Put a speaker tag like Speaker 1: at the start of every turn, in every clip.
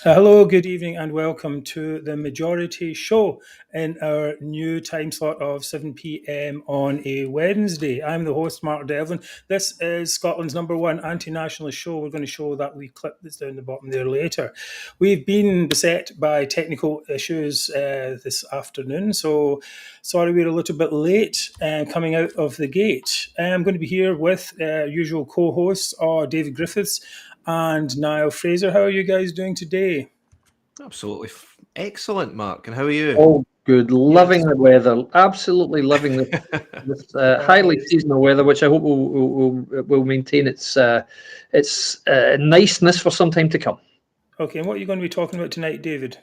Speaker 1: Hello, good evening, and welcome to the Majority Show in our new time slot of 7 p.m. on a Wednesday. I'm the host, Mark Devlin. This is Scotland's number one anti-nationalist show. We're going to show that wee clip that's down the bottom there later. We've been beset by technical issues this afternoon, so sorry we're a little bit late coming out of the gate. I'm going to be here with usual co-hosts, David Griffiths and Niall Fraser. How are you guys doing today?
Speaker 2: Absolutely excellent, Mark. And how are you?
Speaker 3: Oh, good. Loving the weather. Absolutely loving this highly seasonal weather, which I hope will maintain its niceness for some time to come.
Speaker 1: Okay, and what are you going to be talking about tonight, David?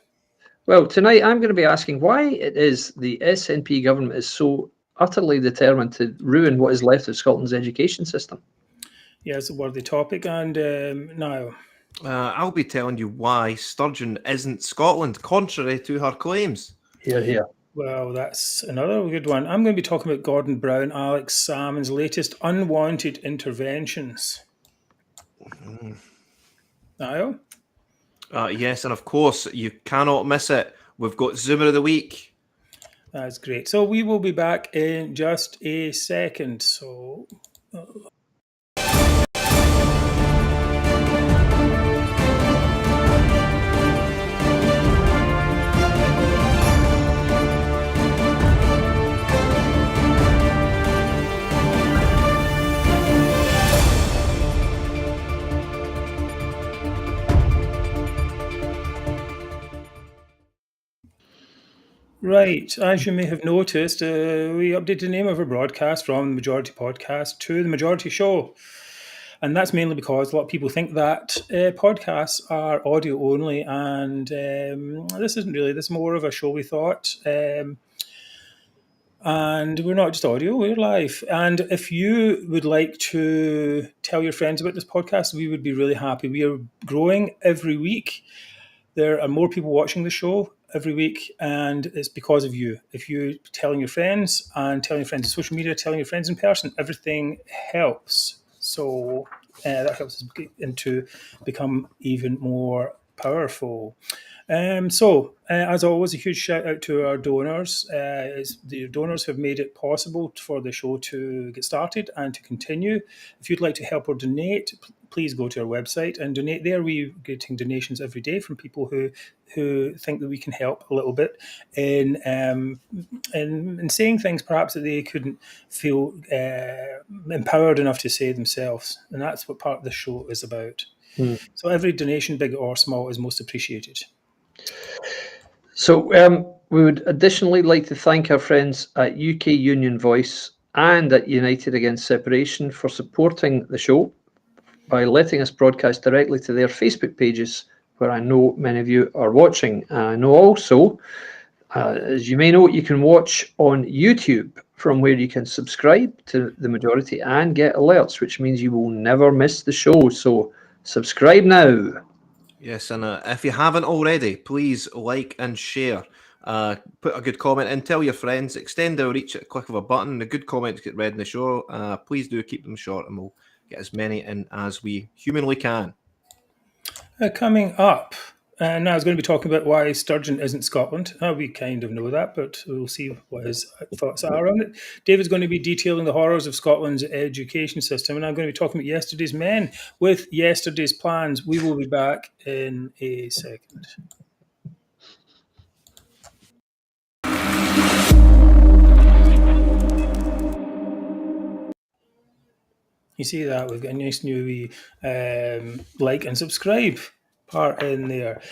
Speaker 3: Well, tonight I'm going to be asking why it is the SNP government is so utterly determined to ruin what is left of Scotland's education system.
Speaker 1: Yeah, it's a worthy topic. And Niall?
Speaker 2: I'll be telling you why Sturgeon isn't Scotland, contrary to her claims.
Speaker 3: Hear, hear.
Speaker 1: Well, that's another good one. I'm going to be talking about Gordon Brown, Alex Salmond's latest unwanted interventions. Niall?
Speaker 2: Yes, and of course, you cannot miss it. We've got Zoomer of the Week.
Speaker 1: That's great. So we will be back in just a second. So... Right, as you may have noticed, we updated the name of our broadcast from the Majority Podcast to the Majority Show. And that's mainly because a lot of people think that podcasts are audio only, and this isn't really. This is more of a show, we thought. And we're not just audio, we're live. And if you would like to tell your friends about this podcast, we would be really happy. We are growing every week. There are more people watching the show every week, and it's because of you. If you're telling your friends and telling your friends on social media, telling your friends in person, everything helps. So that helps us to become even more powerful. As always, a huge shout out to our donors. The donors have made it possible for the show to get started and to continue. If you'd like to help or donate, please go to our website and donate there. We're getting donations every day from people who think that we can help a little bit in saying things perhaps that they couldn't feel empowered enough to say themselves. And that's what part of the show is about. So every donation, big or small, is most appreciated.
Speaker 3: So we would additionally like to thank our friends at UK Union Voice and at United Against Separation for supporting the show by letting us broadcast directly to their Facebook pages, where I know many of you are watching. I know also, as you may know, you can watch on YouTube, from where you can subscribe to the Majority and get alerts, which means you will never miss the show. So subscribe now.
Speaker 2: Yes, and if you haven't already, please like and share. Put a good comment in, tell your friends, extend our reach at a click of a button. The good comments get read in the show. Please do keep them short, and we'll get as many in as we humanly can.
Speaker 1: Coming up, now I was going to be talking about why Sturgeon isn't Scotland. We kind of know that, but we'll see what his thoughts are on it. David's going to be detailing the horrors of Scotland's education system, and I'm going to be talking about yesterday's men with yesterday's plans. We will be back in a second. You see that? We've got a nice new like and subscribe part in there.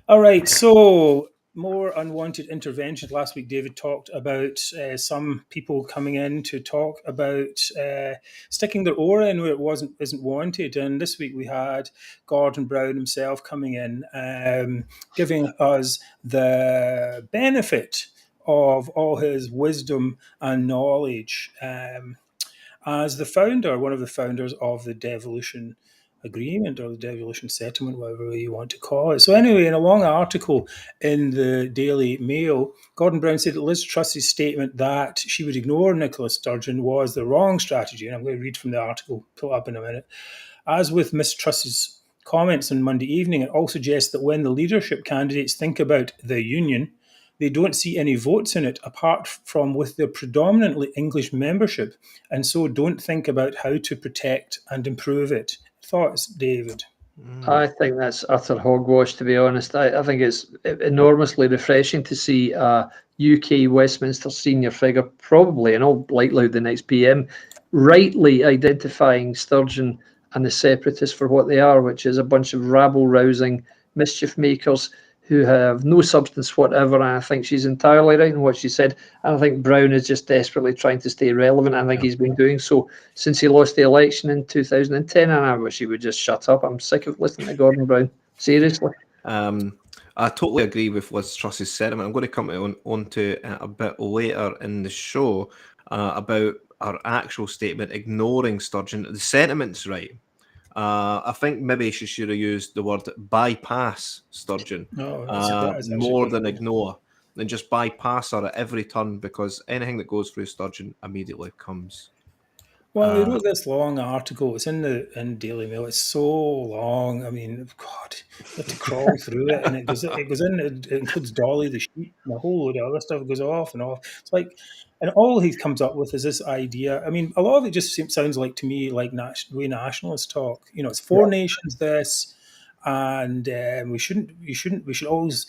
Speaker 1: All right, so more unwanted interventions. Last week, David talked about some people coming in to talk about sticking their oar in where it isn't wanted. And this week we had Gordon Brown himself coming in, giving us the benefit of all his wisdom and knowledge. As the founder, one of the founders of the Devolution Agreement or the Devolution Settlement, whatever you want to call it. So anyway, in a long article in the Daily Mail, Gordon Brown said that Liz Truss's statement that she would ignore Nicola Sturgeon was the wrong strategy. And I'm going to read from the article, pull up in a minute. As with Miss Truss's comments on Monday evening, it all suggests that when the leadership candidates think about the union, they don't see any votes in it apart from with their predominantly English membership, and so don't think about how to protect and improve it. Thoughts, David?
Speaker 3: I think that's utter hogwash, to be honest. I think it's enormously refreshing to see a UK Westminster senior figure, probably in all likelihood the next PM, rightly identifying Sturgeon and the separatists for what they are, which is a bunch of rabble-rousing mischief makers who have no substance whatever. And I think she's entirely right in what she said. And I think Brown is just desperately trying to stay relevant. I think he's been doing so since he lost the election in 2010. And I wish he would just shut up. I'm sick of listening to Gordon Brown. Seriously.
Speaker 2: I totally agree with Liz Truss's sentiment. I'm going to come on to it a bit later in the show about our actual statement ignoring Sturgeon. The sentiment's right. I think maybe she should have used the word bypass Sturgeon more than ignore, and just bypass her at every turn, because anything that goes through Sturgeon immediately comes.
Speaker 1: Well, they wrote this long article. It's in Daily Mail. It's so long. I mean, God, you have to crawl through it, and it includes Dolly the sheep and a whole load of other stuff. It goes off and off. It's like, and all he comes up with is this idea. I mean, a lot of it just sounds like to me like way nationalists talk. You know, it's four nations this, and we should always.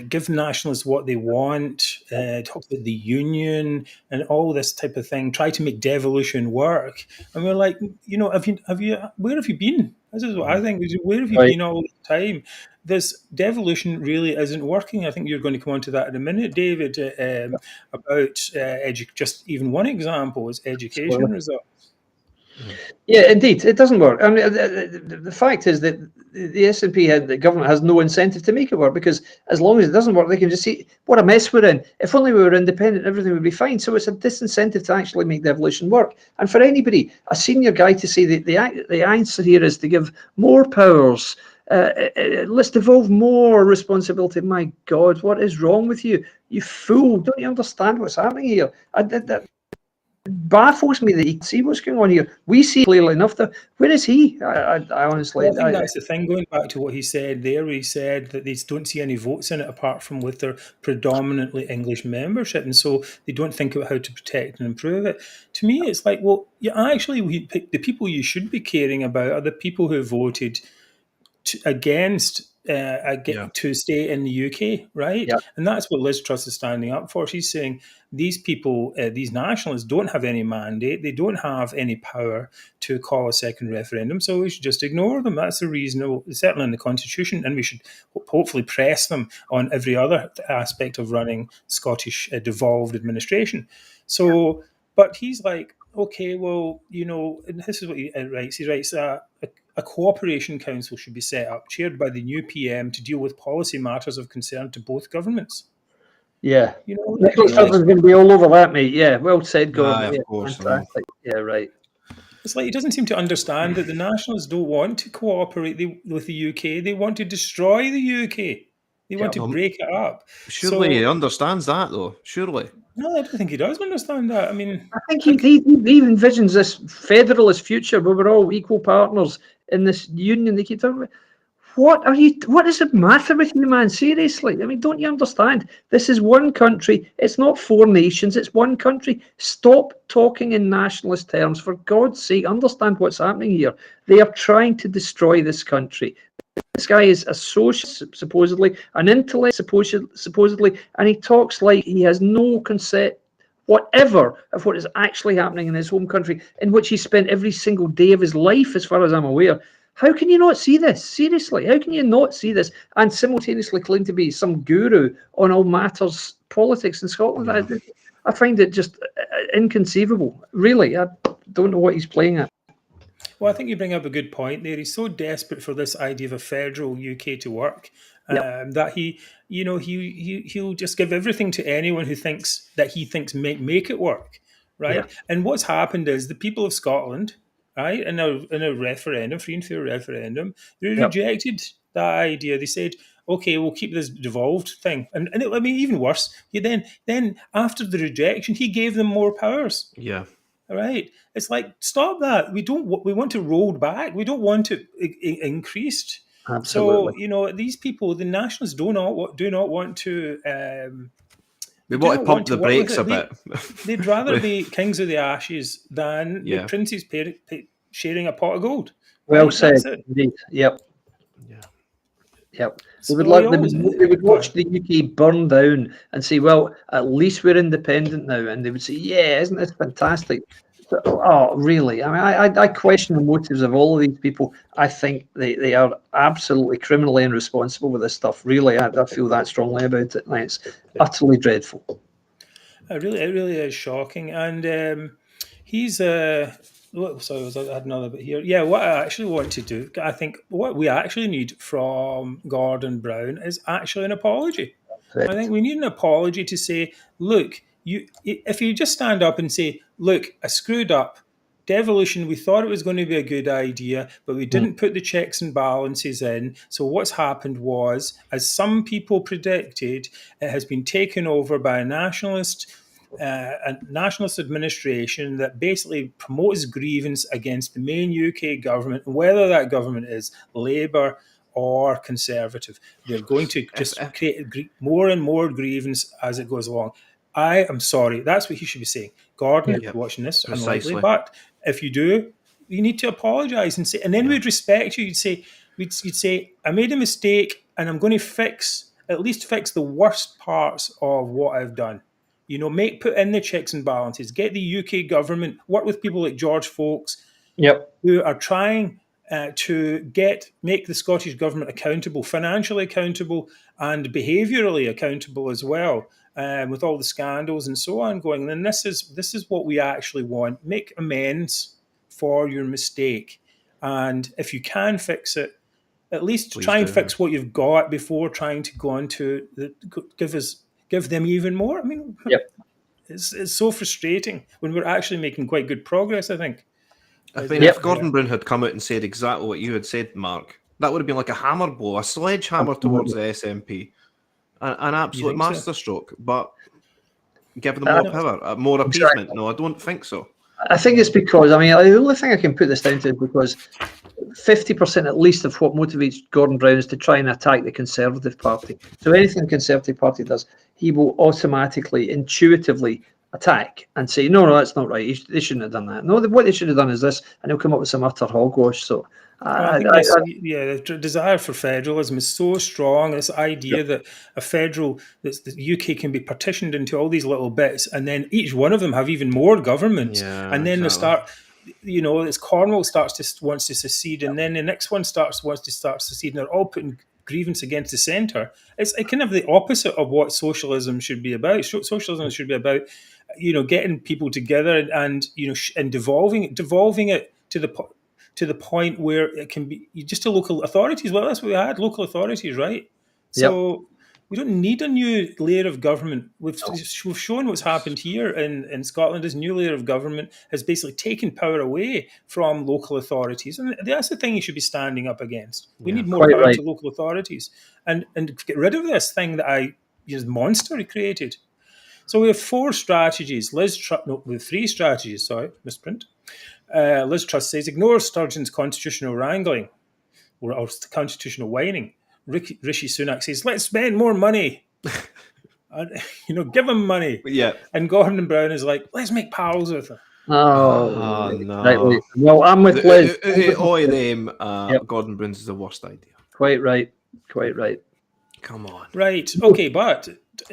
Speaker 1: Give nationalists what they want, talk about the union and all this type of thing, try to make devolution work. And we're like, you know, where have you been? This is what I think. Where have you been all the time? This devolution really isn't working. I think you're going to come on to that in a minute, David, about just even one example is education results.
Speaker 3: Yeah, indeed, it doesn't work. I mean, the fact is that the SNP the government has no incentive to make it work, because as long as it doesn't work, they can just see what a mess we're in. If only we were independent, everything would be fine. So it's a disincentive to actually make devolution work. And for anybody, a senior guy, to say that the answer here is to give more powers, let's devolve more responsibility. My God, what is wrong with you? You fool! Don't you understand what's happening here? That baffles me that you can see what's going on here. We see clearly enough. Where is he? I honestly...
Speaker 1: Well, I think that's the thing, going back to what he said there, where he said that they don't see any votes in it apart from with their predominantly English membership, and so they don't think about how to protect and improve it. To me, it's like, well, actually, the people you should be caring about are the people who voted against to stay in the UK, right?
Speaker 3: Yeah.
Speaker 1: And that's what Liz Truss is standing up for. She's saying these people, these nationalists, don't have any mandate. They don't have any power to call a second referendum, so we should just ignore them. That's a reasonable, certainly in the Constitution, and we should hopefully press them on every other aspect of running Scottish devolved administration. So, but he's like, okay, well, you know, and this is what he writes. He writes a cooperation council should be set up, chaired by the new PM, to deal with policy matters of concern to both governments.
Speaker 3: Yeah.
Speaker 1: You know,
Speaker 3: Nicholas Sturgeon's going to be all over that, mate. Yeah, well said, Gordon.
Speaker 2: Of course.
Speaker 3: Fantastic. Yeah, right.
Speaker 1: It's like he doesn't seem to understand that the nationalists don't want to cooperate with the UK. They want to destroy the UK. They want to break it up.
Speaker 2: Surely he understands that, though. Surely.
Speaker 1: No, I don't think he does understand that. I mean,
Speaker 3: I think he envisions this federalist future where we're all equal partners in this union they keep talking about. What is the matter with you, man? Seriously. I mean, don't you understand? This is one country. It's not four nations. It's one country. Stop talking in nationalist terms. For God's sake, understand what's happening here. They are trying to destroy this country. This guy is a socialist, supposedly, an intellect, supposedly, and he talks like he has no concept whatever of what is actually happening in his home country, in which he spent every single day of his life, as far as I'm aware. How can you not see this? Seriously, how can you not see this and simultaneously claim to be some guru on all matters politics in Scotland? Yeah. I find it just inconceivable. Really, I don't know what he's playing at.
Speaker 1: Well, I think you bring up a good point there. He's so desperate for this idea of a federal UK to work that he'll just give everything to anyone who thinks make it work, right? Yeah. And what's happened is the people of Scotland, right, in a referendum, free and fair referendum, they rejected that idea. They said, okay, we'll keep this devolved thing. And even worse, then after the rejection, he gave them more powers.
Speaker 2: Yeah.
Speaker 1: All right, it's like, stop that. We want to roll back. We don't want it increased.
Speaker 3: Absolutely.
Speaker 1: So these people, the nationalists, do not want to.
Speaker 2: We
Speaker 1: do
Speaker 2: want to
Speaker 1: not
Speaker 2: pump
Speaker 1: want
Speaker 2: the
Speaker 1: work with
Speaker 2: brakes
Speaker 1: it.
Speaker 2: a bit.
Speaker 1: They'd rather be kings of the ashes than the
Speaker 2: Yeah.
Speaker 1: princes sharing a pot of gold.
Speaker 3: Well
Speaker 1: Right?
Speaker 3: said,
Speaker 1: That's it.
Speaker 3: indeed. Yep.
Speaker 2: Yeah.
Speaker 3: Yep.
Speaker 1: So
Speaker 3: They
Speaker 1: we always
Speaker 3: would
Speaker 1: go
Speaker 3: watch
Speaker 1: on.
Speaker 3: the UK burn down and say, well, at least we're independent now. And they would say, yeah, isn't this fantastic? So, oh, really? I mean, I question the motives of all of these people. I think they are absolutely criminally irresponsible with this stuff. Really, I feel that strongly about it. Like, it's utterly dreadful.
Speaker 1: It really is shocking. And he's sorry, I had another bit here. Yeah, what I actually want to do, I think what we actually need from Gordon Brown is actually an apology. I think we need an apology to say, look, if you just stand up and say, look, I screwed up. Devolution, we thought it was going to be a good idea, but we didn't put the checks and balances in. So what's happened was, as some people predicted, it has been taken over by a nationalist administration that basically promotes grievance against the main UK government, whether that government is Labour or Conservative. They're going to just create more and more grievance as it goes along. I am sorry. That's what he should be saying. Gordon, if you're watching this,
Speaker 2: precisely.
Speaker 1: unlikely, but if you do, you need to apologise and say, and then we'd respect you. You'd say, I made a mistake, and I'm going to at least fix the worst parts of what I've done. Put in the checks and balances. Get the UK government, work with people like George Folks, who are trying to make the Scottish government accountable, financially accountable, and behaviourally accountable as well, with all the scandals and so on going. And this is what we actually want. Make amends for your mistake, and if you can fix it, at least try and fix what you've got before trying to go on to give them even more. I mean, it's so frustrating when we're actually making quite good progress, I think.
Speaker 2: If Gordon Brown had come out and said exactly what you had said, Mark, that would have been like a hammer blow, a sledgehammer towards the SNP. An absolute masterstroke. But giving them more power, more appeasement. No, I don't think so.
Speaker 3: I think it's because, the only thing I can put this down to is because 50% at least of what motivates Gordon Brown is to try and attack the Conservative Party. So anything the Conservative Party does, he will automatically, intuitively attack and say, no, that's not right. They shouldn't have done that. No, what they should have done is this, and he'll come up with some utter hogwash. So
Speaker 1: I think the desire for federalism is so strong. This idea that the UK can be partitioned into all these little bits, and then each one of them have even more governments, and then they start. It's Cornwall wants to secede, and then the next one wants to secede, and they're all putting grievance against the centre. It's kind of the opposite of what socialism should be about. Socialism should be about, getting people together and devolving it to the point where it can be just to local authorities. Well, that's what we had, local authorities, right? So we don't need a new layer of government. We've shown what's happened here in Scotland. This new layer of government has basically taken power away from local authorities. And that's the thing you should be standing up against. We need more power to local authorities and get rid of this thing that monster he created. So we have 4 strategies. We have 3 strategies, sorry, misprint. Liz Truss says, ignore Sturgeon's constitutional wrangling or constitutional whining. Rishi Sunak says, let's spend more money. And, give him money.
Speaker 2: Yeah.
Speaker 1: And Gordon Brown is like, let's make pals with her.
Speaker 3: Oh,
Speaker 2: no.
Speaker 3: Right. Well, I'm with Liz.
Speaker 2: Gordon Brown's is the worst idea.
Speaker 3: Quite right.
Speaker 2: Come on.
Speaker 1: Right. Okay, but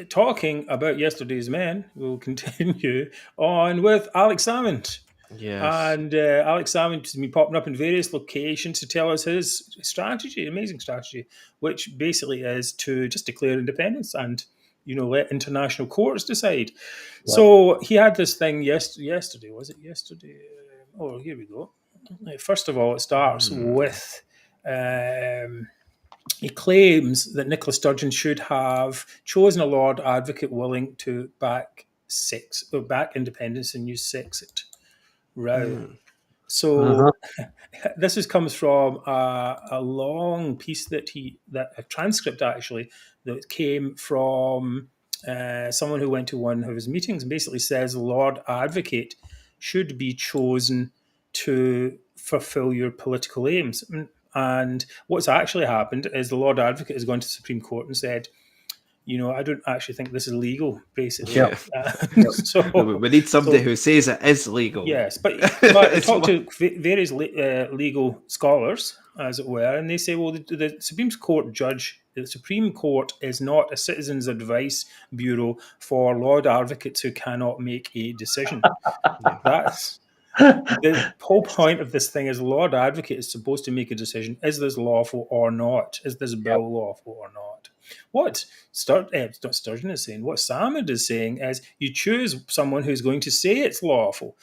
Speaker 1: talking about yesterday's men, we'll continue on with Alex Salmond.
Speaker 2: Yes.
Speaker 1: And Alex Salmond has been popping up in various locations to tell us his strategy, amazing strategy, which basically is to just declare independence and, let international courts decide. Wow. So he had this thing yesterday. Was it yesterday? Oh, here we go. First of all, it starts with he claims that Nicola Sturgeon should have chosen a Lord Advocate willing to back independence and use Sexit. Right. So this comes from a long piece a transcript actually that came from someone who went to one of his meetings and basically says Lord Advocate should be chosen to fulfil your political aims. And what's actually happened is the Lord Advocate has gone to the Supreme Court and said, I don't actually think this is legal, basically.
Speaker 2: Yeah. We need somebody who says it is legal.
Speaker 1: Yes, but I talked to various legal scholars, as it were, and they say, well, the Supreme Court is not a citizens' advice bureau for Lord Advocates who cannot make a decision. That's the whole point of this thing is Lord Advocate is supposed to make a decision. Is this lawful or not? Is this bill lawful or not? What Sturgeon is saying, what Salmond is saying is you choose someone who's going to say it's lawful.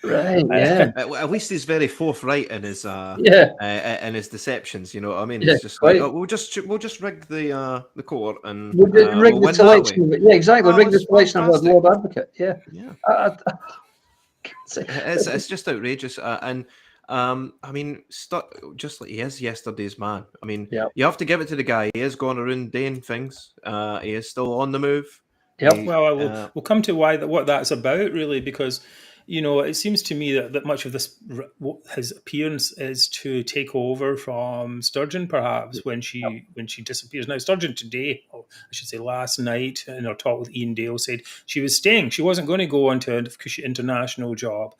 Speaker 3: Right, yeah.
Speaker 2: At least he's very forthright in his in his deceptions. You know what I mean? It's just like, we'll just rig the court and
Speaker 3: rig the selection. Yeah, exactly. Rig the selection of the Lord Advocate. Yeah.
Speaker 2: It's just outrageous, and I mean, just like he is yesterday's man. I mean, you have to give it to the guy. He is going around doing things. He is still on the move.
Speaker 3: Yep.
Speaker 1: Well, we'll come to what that's about, really, because it seems to me that much of this, his appearance is to take over from Sturgeon, perhaps, when she disappears. Now, Sturgeon today, or I should say last night, in her talk with Ian Dale, said she was staying. She wasn't going to go on to a cushy international job.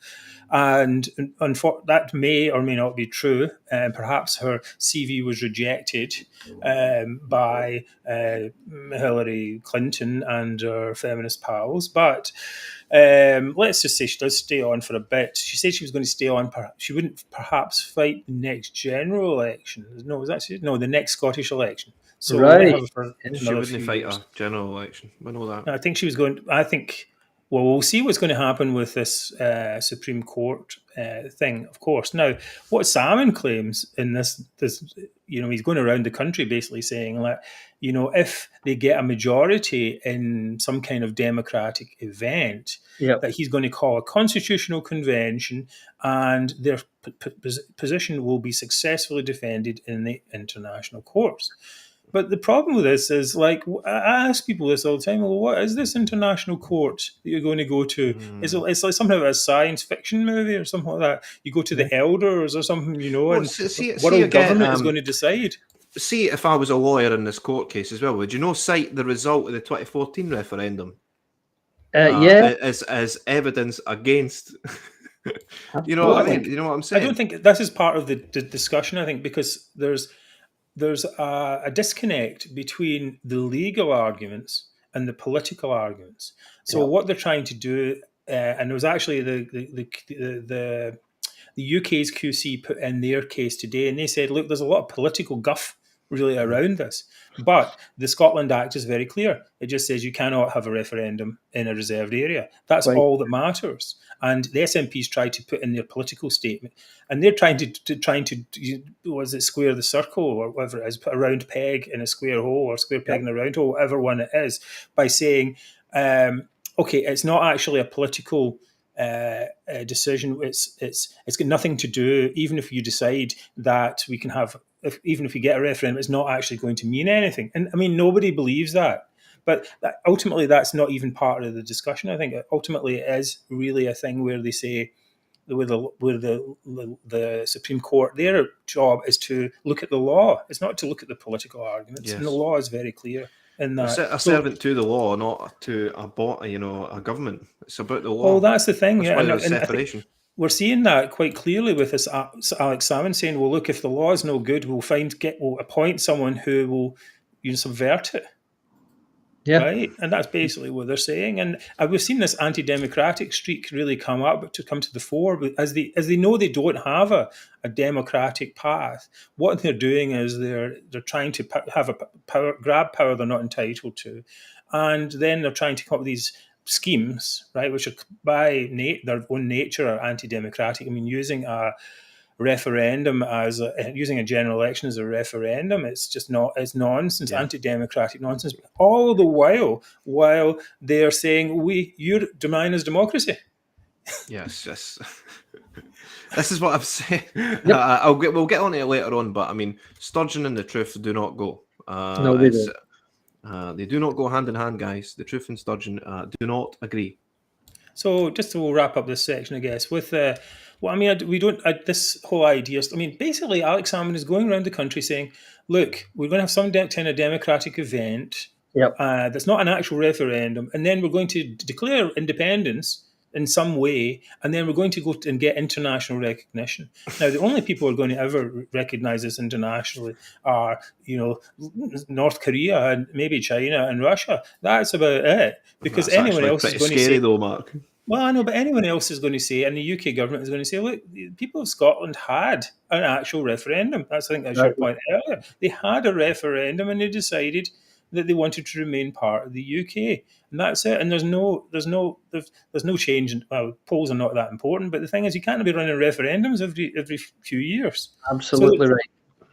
Speaker 1: And that may or may not be true. Perhaps her CV was rejected by Hillary Clinton and her feminist pals. But let's just say she does stay on for a bit. She said she was going to stay on. She wouldn't perhaps fight the next general election. No, the next Scottish election. So
Speaker 3: right.
Speaker 2: She wouldn't fight a general election. We know that.
Speaker 1: I think she was going. Well, we'll see what's going to happen with this Supreme Court thing, of course. Now, what Salmond claims in this, he's going around the country basically saying that, if they get a majority in some kind of democratic event, that he's going to call a constitutional convention and their position will be successfully defended in the international courts. But the problem with this is, like, I ask people this all the time, well, what is this international court that you're going to go to? It's like something of a science fiction movie or something like that. You go to the elders or something, and world government is going to decide.
Speaker 2: See, if I was a lawyer in this court case as well, would you cite the result of the 2014 referendum? As evidence against... You know what I mean? You know what I'm saying?
Speaker 1: I don't think this is part of the discussion, I think, because there's a disconnect between the legal arguments and the political arguments. So what they're trying to do, and it was actually the UK's QC put in their case today, and they said, look, there's a lot of political guff really around this. But the Scotland Act is very clear. It just says you cannot have a referendum in a reserved area. That's all that matters. And the SNPs tried to put in their political statement, and they're trying to was it square the circle or whatever it is, put a round peg in a square hole or square peg in a round hole, whatever one it is, by saying, okay, it's not actually a political decision. It's got nothing to do. Even if you decide that we can have, even if we get a referendum, it's not actually going to mean anything. And I mean, nobody believes that. But ultimately, that's not even part of the discussion. I think ultimately it is really a thing where they say, where the Supreme Court, their job is to look at the law. It's not to look at the political arguments. Yes. And the law is very clear in that.
Speaker 2: A servant to the law, not to a government. It's about the law.
Speaker 1: Well, that's the thing.
Speaker 2: That's why there's separation.
Speaker 1: We're seeing that quite clearly with this Alex Salmond saying, well, look, if the law is no good, we'll appoint someone who will subvert it.
Speaker 3: Yeah.
Speaker 1: Right. And that's basically what they're saying. And we've seen this anti-democratic streak really come to the fore. But as they know they don't have a democratic path, what they're doing is they're trying to have grab power they're not entitled to. And then they're trying to come up with these schemes, right, which are by their own nature are anti-democratic. I mean, using a referendum using a general election as a referendum, it's nonsense, anti-democratic nonsense. All the while they're saying you're denying us democracy.
Speaker 2: Yes. This is what I'm saying. Yep. We'll get on to it later on, but I mean, Sturgeon and the truth do not go.
Speaker 3: No, they don't.
Speaker 2: They do not go hand in hand, guys. The truth and Sturgeon do not agree.
Speaker 1: So just to wrap up this section, I guess, with well, I mean, we don't. This whole idea. I mean, basically, Alex Salmond is going around the country saying, "Look, we're going to have some kind of democratic event
Speaker 3: Yep.
Speaker 1: that's not an actual referendum, and then we're going to declare independence in some way, and then we're going to go and get international recognition." Now, the only people who are going to ever recognize this internationally are, North Korea and maybe China and Russia. That's about it, because
Speaker 2: That's
Speaker 1: anyone
Speaker 2: actually
Speaker 1: else is
Speaker 2: pretty
Speaker 1: going to
Speaker 2: scary
Speaker 1: say,
Speaker 2: though, Mark.
Speaker 1: well, I know, but anyone else is going to say, and the UK government is going to say, look, the people of Scotland had an actual referendum. I think that's your point earlier. They had a referendum and they decided that they wanted to remain part of the UK, and that's it. And there's no change. Well, polls are not that important, but the thing is, you can't be running referendums every few years.
Speaker 3: Absolutely right.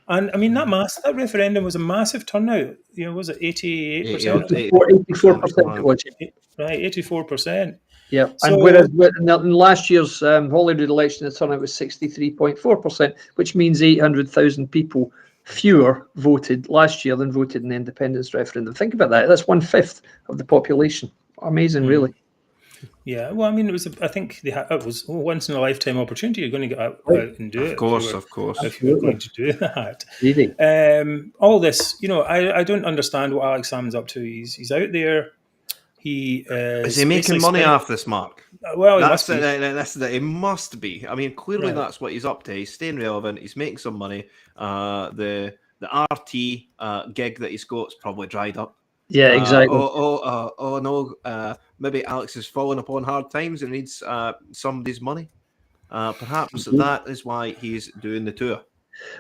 Speaker 1: And I mean, that referendum was a massive turnout. Was it 88%?
Speaker 3: 84%.
Speaker 1: Right, 84%.
Speaker 3: Yeah,
Speaker 1: So,
Speaker 3: and whereas in last year's Holyrood election, the turnout was 63.4%, which means 800,000 people fewer voted last year than voted in the independence referendum. Think about that. That's 1/5 of the population. Amazing, really.
Speaker 1: Yeah, well, I mean, I think it was a once in a lifetime opportunity. You're going to get out and do it.
Speaker 2: Of course.
Speaker 1: If you were going to do that.
Speaker 3: Really?
Speaker 1: All this, I don't understand what Alex Salmond's up to. He's out there.
Speaker 2: Is he making money off this, Mark?
Speaker 1: Well,
Speaker 2: he must be. I mean, clearly that's what he's up to. He's staying relevant. He's making some money. The RT gig that he's got's probably dried up.
Speaker 3: Yeah, exactly.
Speaker 2: No. Maybe Alex is falling upon hard times and needs somebody's money. Perhaps that is why he's doing the tour.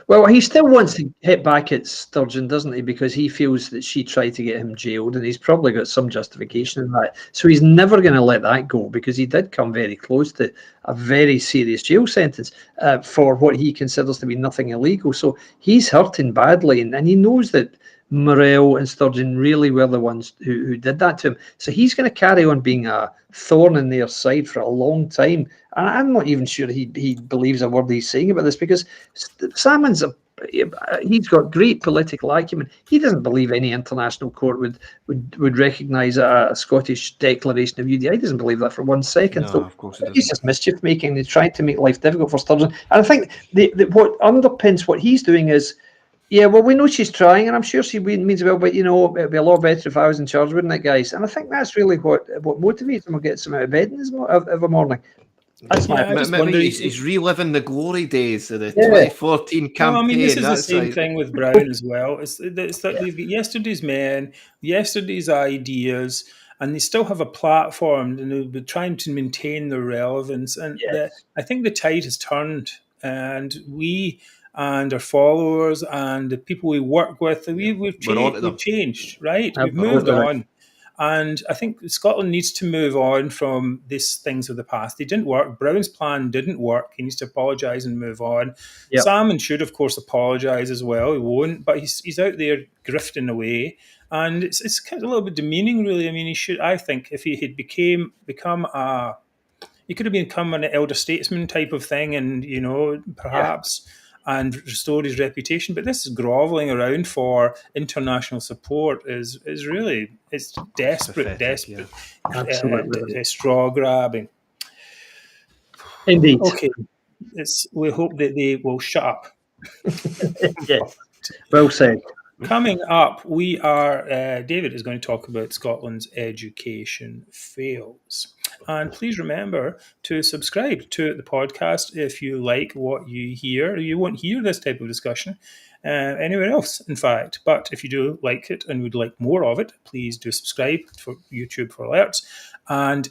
Speaker 3: Well, he still wants to hit back at Sturgeon, doesn't he? Because he feels that she tried to get him jailed, and he's probably got some justification in that. So he's never going to let that go, because he did come very close to a very serious jail sentence for what he considers to be nothing illegal. So he's hurting badly, and he knows that Morell and Sturgeon really were the ones who did that to him. So he's going to carry on being a thorn in their side for a long time. And I'm not even sure he believes a word he's saying about this, because Salmond's he's got great political acumen. He doesn't believe any international court would recognise a Scottish declaration of UDI. He doesn't believe that for 1 second.
Speaker 2: No,
Speaker 3: so
Speaker 2: of course he doesn't.
Speaker 3: he's just mischief making. He's trying to make life difficult for Sturgeon. And I think what underpins what he's doing is, yeah, well, we know she's trying, and I'm sure she means well, but it'd be a lot better if I was in charge, wouldn't it, guys? And I think that's really what motivates him or gets him out of bed every morning.
Speaker 2: Maybe he's reliving the glory days of the 2014 campaign.
Speaker 1: Well, I mean, this is the same thing with Brown as well. It's that they've got yesterday's men, yesterday's ideas, and they still have a platform, and they're trying to maintain their relevance. And I think the tide has turned, and we and our followers and the people we work with, we've changed, right? We've moved on. And I think Scotland needs to move on from these things of the past. They didn't work. Brown's plan didn't work. He needs to apologise and move on. Yep. Salmond should, of course, apologise as well. He won't, but he's out there grifting away. And it's kind of a little bit demeaning, really. I mean, he should. I think if he had he could have become an elder statesman type of thing, and perhaps. Yeah. And restore his reputation, but this grovelling around for international support is really desperate,
Speaker 3: absolutely
Speaker 1: straw grabbing.
Speaker 3: Indeed.
Speaker 1: Okay, we hope that they will shut up.
Speaker 3: Yes, well said.
Speaker 1: Coming up, David is going to talk about Scotland's education fails. And please remember to subscribe to the podcast if you like what you hear. You won't hear this type of discussion anywhere else, in fact. But if you do like it and would like more of it, please do subscribe for YouTube for alerts, and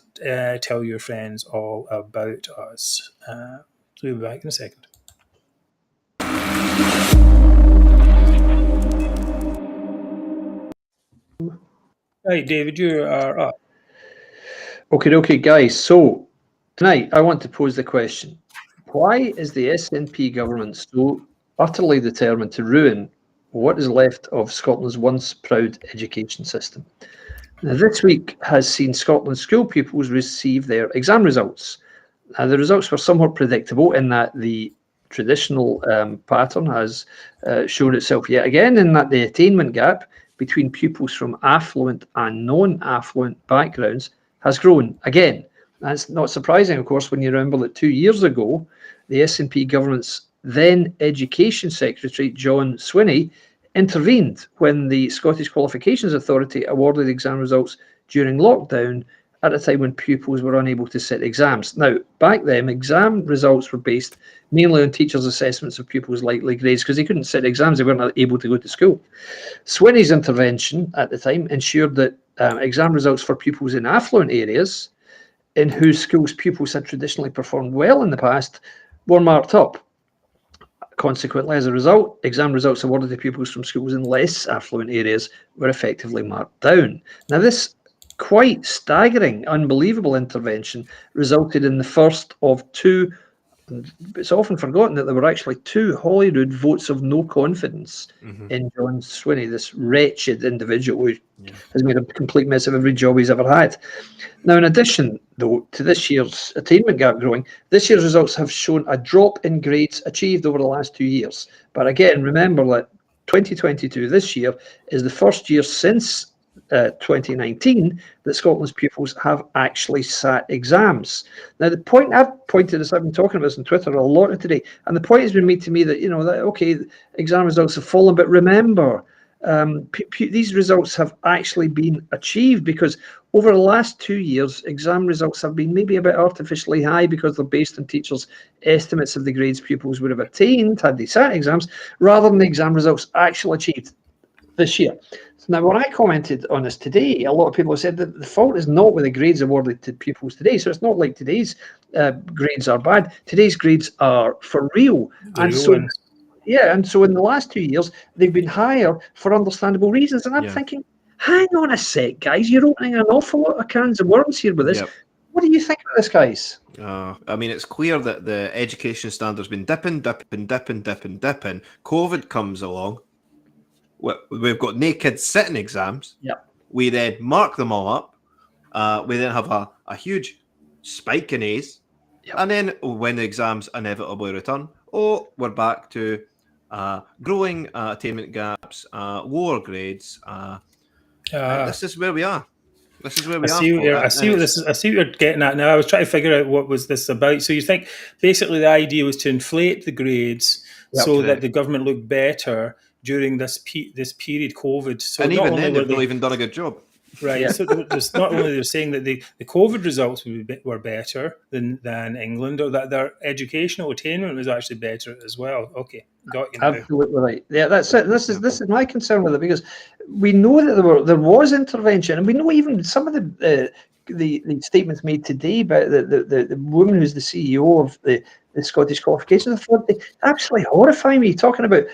Speaker 1: tell your friends all about us. We'll be back in a second. Right, David, you are up.
Speaker 3: Okay, guys. So tonight I want to pose the question: why is the SNP government so utterly determined to ruin what is left of Scotland's once proud education system? Now, this week has seen Scotland's school pupils receive their exam results. Now, the results were somewhat predictable in that the traditional pattern has shown itself yet again, in that the attainment gap between pupils from affluent and non-affluent backgrounds has grown again. That's not surprising, of course, when you remember that 2 years ago, the SNP government's then Education Secretary, John Swinney, intervened when the Scottish Qualifications Authority awarded exam results during lockdown at a time when pupils were unable to sit exams. Now, back then, exam results were based mainly on teachers' assessments of pupils' likely grades because they couldn't sit exams, they weren't able to go to school. Swinney's intervention at the time ensured that exam results for pupils in affluent areas in whose schools pupils had traditionally performed well in the past were marked up. Consequently, as a result, exam results awarded to pupils from schools in less affluent areas were effectively marked down. Now, this quite staggering, unbelievable intervention resulted in the first of two. It's often forgotten that there were actually 2 Holyrood votes of no confidence in John Swinney, this wretched individual who has made a complete mess of every job he's ever had. Now, in addition, though, to this year's attainment gap growing, this year's results have shown a drop in grades achieved over the last 2 years. But again, remember that 2022, this year, is the first year since 2019 that Scotland's pupils have actually sat exams. Now, the point I've pointed this, I've been talking about this on Twitter a lot today, and the point has been made to me that, that, okay, exam results have fallen, but remember, these results have actually been achieved because over the last 2 years, exam results have been maybe a bit artificially high because they're based on teachers' estimates of the grades pupils would have attained had they sat exams, rather than the exam results actually achieved this year. Now, when I commented on this today, a lot of people have said that the fault is not with the grades awarded to pupils today. So it's not like today's grades are bad. Today's grades are for real. And so in the last 2 years, they've been higher for understandable reasons. And I'm thinking, hang on a sec, guys, you're opening an awful lot of cans of worms here with this. What do you think of this, guys?
Speaker 2: I mean, it's clear that the education standard's been dipping. COVID comes along. We've got no kids sitting exams. We then mark them all up. We then have a huge spike in A's. And then when the exams inevitably return, we're back to growing attainment gaps, lower grades. This is where we are. This is where we are.
Speaker 1: I see what you're getting at now. I was trying to figure out what was this about. So you think basically the idea was to inflate the grades so that the government looked better during this period, COVID. So
Speaker 2: and even then, they've not even done a good job.
Speaker 1: Right. So just not only they're saying that the COVID results were better than England, or that their educational attainment was actually better as well. Okay, got you now.
Speaker 3: Absolutely right. Yeah, that's it. This is my concern with it, because we know that there was intervention, and we know even some of the statements made today by the woman who's the CEO of the Scottish Qualifications Authority actually horrify me. Talking about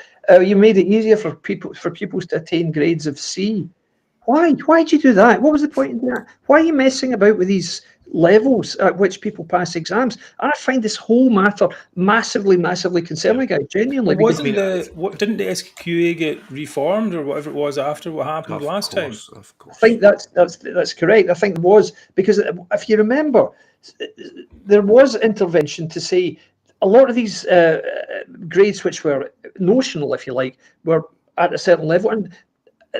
Speaker 3: you made it easier for pupils to attain grades of C. Why did you do that? What was the point in that? Why are you messing about with these levels at which people pass exams? And I find this whole matter massively concerning, guys. Genuinely.
Speaker 1: Didn't the SQA get reformed or whatever it was after what happened last time?
Speaker 3: Of course. I think that's correct. I think it was, because if you remember, there was intervention to say a lot of these grades, which were notional, if you like, were at a certain level, and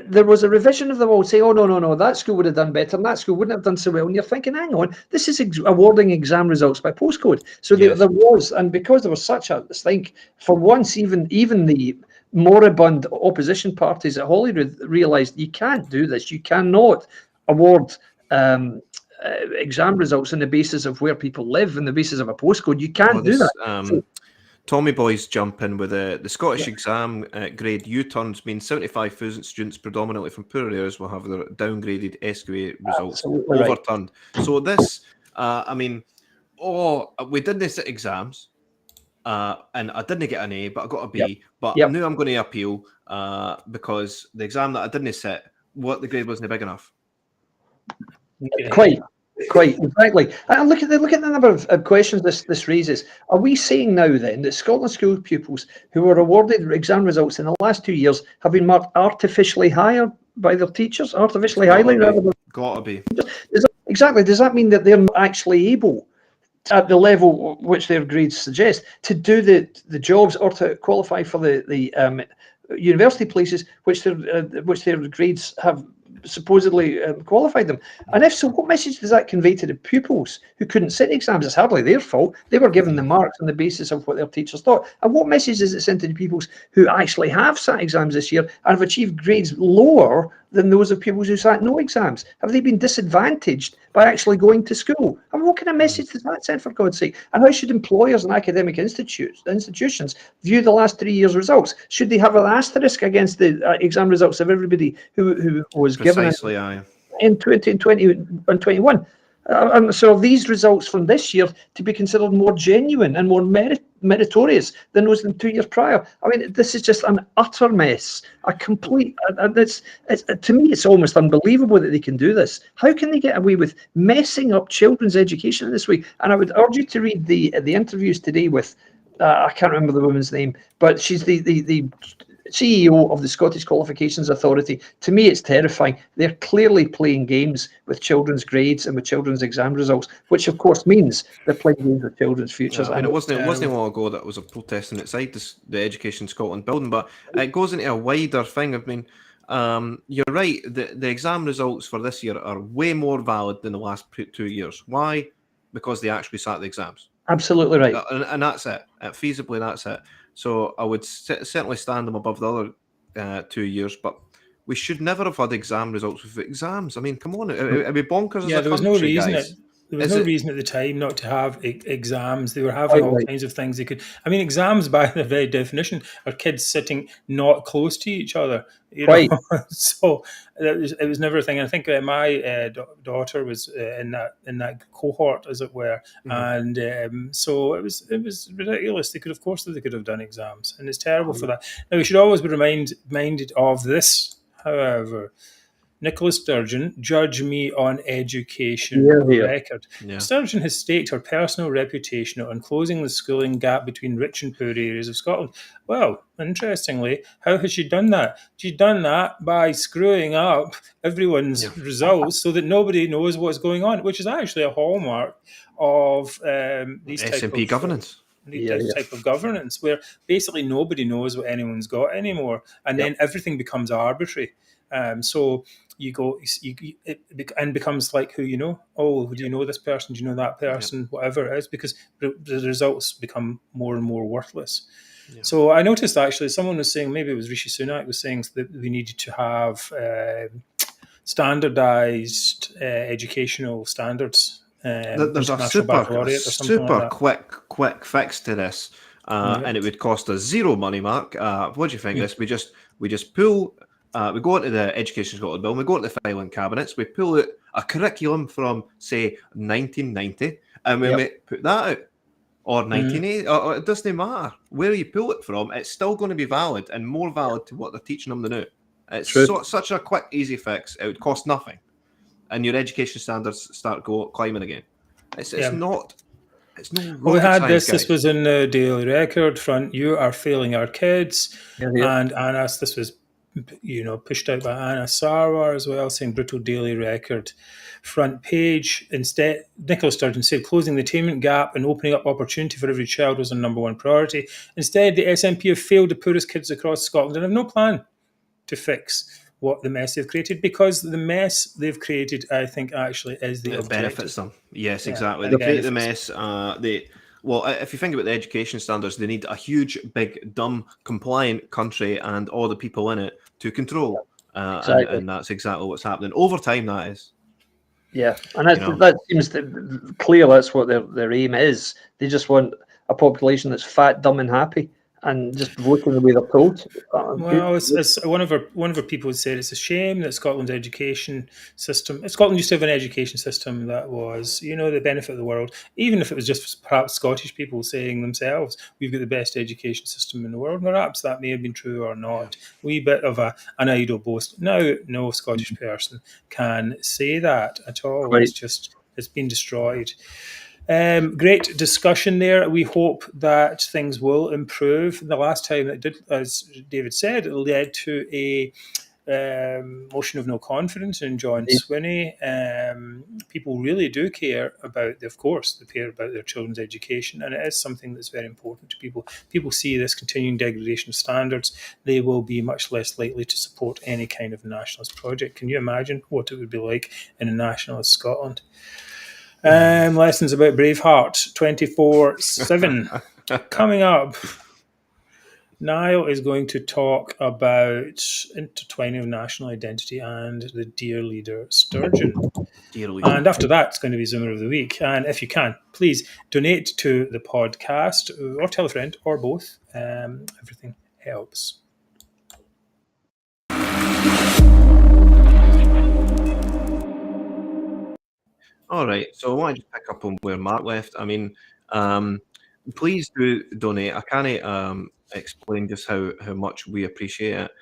Speaker 3: there was a revision of them all saying, oh, no, that school would have done better and that school wouldn't have done so well. And you're thinking, hang on, this is awarding exam results by postcode. So there was, and because there was such a stink, for once, even the moribund opposition parties at Holyrood realised you can't do this. You cannot award exam results on the basis of where people live, on the basis of a postcode. You can't do that.
Speaker 2: Tommy Boy's jump in with the Scottish exam grade U-turns mean 75,000 students, predominantly from poor areas, will have their downgraded SQA results overturned. Right. So this, we didn't sit exams, and I didn't get an A, but I got a B. But I knew I'm going to appeal because the exam that I didn't sit, the grade wasn't big enough.
Speaker 3: Quite exactly. And look at the number of questions this raises. Are we saying now then that Scotland school pupils who were awarded exam results in the last 2 years have been marked artificially higher by their teachers? Artificially highly, rather than
Speaker 2: gotta be.
Speaker 3: Exactly. Does that mean that they're not actually able, at the level which their grades suggest, to do the jobs or to qualify for the university places which their grades have supposedly qualified them. And if so, what message does that convey to the pupils who couldn't sit exams? It's hardly their fault. They were given the marks on the basis of what their teachers thought. And what message does it send to the pupils who actually have sat exams this year and have achieved grades lower than those of pupils who sat no exams? Have they been disadvantaged by actually going to school? And what kind of message does that send, for God's sake? And how should employers and academic institutions view the last 3 years' results? Should they have an asterisk against the exam results of everybody who was given in 2020 and 21? And so these results from this year to be considered more genuine and more meritorious than those in 2 years prior. I mean, this is just an utter mess, a complete. And it's to me, it's almost unbelievable that they can do this. How can they get away with messing up children's education in this way? And I would urge you to read the interviews today with I can't remember the woman's name, but she's the CEO of the Scottish Qualifications Authority. To me, it's terrifying. They're clearly playing games with children's grades and with children's exam results, which of course means they're playing games with children's futures.
Speaker 2: Yeah, I mean, it wasn't long ago that was a protesting outside the Education Scotland building, but it goes into a wider thing. I mean, you're right. The exam results for this year are way more valid than the last 2 years. Why? Because they actually sat the exams.
Speaker 3: Absolutely right.
Speaker 2: And that's it. Feasibly, that's it. So I would certainly stand them above the other 2 years, but we should never have had exam results with exams. I mean, come on, are we bonkers?
Speaker 1: Yeah,
Speaker 2: as a
Speaker 1: there was
Speaker 2: country,
Speaker 1: no reason.
Speaker 2: guys?
Speaker 1: There was no reason at the time not to have exams. They were having all kinds of things they could. I mean, exams by their very definition are kids sitting not close to each other. You know? So it was never a thing. I think my daughter was in that cohort, as it were, and so it was ridiculous. They could have done exams, and it's terrible for that. Now we should always be reminded of this, however. Nicola Sturgeon, judge me on education record. Yeah. Sturgeon has staked her personal reputation on closing the schooling gap between rich and poor areas of Scotland. Well, interestingly, how has she done that? She's done that by screwing up everyone's results so that nobody knows what's going on, which is actually a hallmark of these
Speaker 2: SNP governance.
Speaker 1: Type of governance, where basically nobody knows what anyone's got anymore, and then everything becomes arbitrary. So you go, and becomes like who you know. Oh, do you know this person? Do you know that person? Whatever it is, because the results become more and more worthless. Yeah. So I noticed actually someone was saying, maybe it was Rishi Sunak, was saying that we needed to have standardized educational standards.
Speaker 2: There's a super quick fix to this, and it would cost us zero money, Mark. What do you think? This we just pull. We go into the Education Scotland bill, we go into the filing cabinets, we pull out a curriculum from, say, 1990, and when we put that out, or 1980, or it doesn't matter where you pull it from, it's still going to be valid and more valid to what they're teaching them now. It's such a quick, easy fix. It would cost nothing, and your education standards start climbing again. It's not. It's no.
Speaker 1: Well, we had this. Guys. This was in the Daily Record front. You are failing our kids, and Anna's. This was, pushed out by Anna Sarwar as well, saying brutal Daily Record front page. Instead, Nicola Sturgeon said closing the attainment gap and opening up opportunity for every child was their number one priority. Instead, the SNP have failed the poorest kids across Scotland and have no plan to fix what the mess they've created, because the mess they've created, I think, actually is the objective.
Speaker 2: Benefits them. Yes, exactly. They create the mess. Well, if you think about the education standards, they need a huge, big, dumb, compliant country and all the people in it to control. And that's exactly what's happening. Over time, that is.
Speaker 3: Yeah, and that seems clear. That's what their aim is. They just want a population that's fat, dumb, and happy, and just voting the way they're told.
Speaker 1: Well, it's one of our people said it's a shame that Scotland's education system. Scotland used to have an education system that was, the benefit of the world. Even if it was just perhaps Scottish people saying themselves, "We've got the best education system in the world." Perhaps that may have been true or not. A wee bit of an idle boast. Now, no Scottish person can say that at all. Right. It's been destroyed. Great discussion there. We hope that things will improve. The last time it did, as David said, it led to a motion of no confidence in John Swinney. People really do care about, of course, they care about their children's education, and it is something that's very important to people. People see this continuing degradation of standards, they will be much less likely to support any kind of nationalist project. Can you imagine what it would be like in a nationalist Scotland? Lessons about Braveheart 24/7. Coming up, Niall is going to talk about intertwining of national identity and the dear leader Sturgeon.
Speaker 2: Dear leader.
Speaker 1: And after that, it's going to be Zoomer of the Week. And if you can, please donate to the podcast or tell a friend or both. Everything helps.
Speaker 2: All right, so I want to just pick up on where Mark left. I mean, please do donate. I can't explain just how much we appreciate it,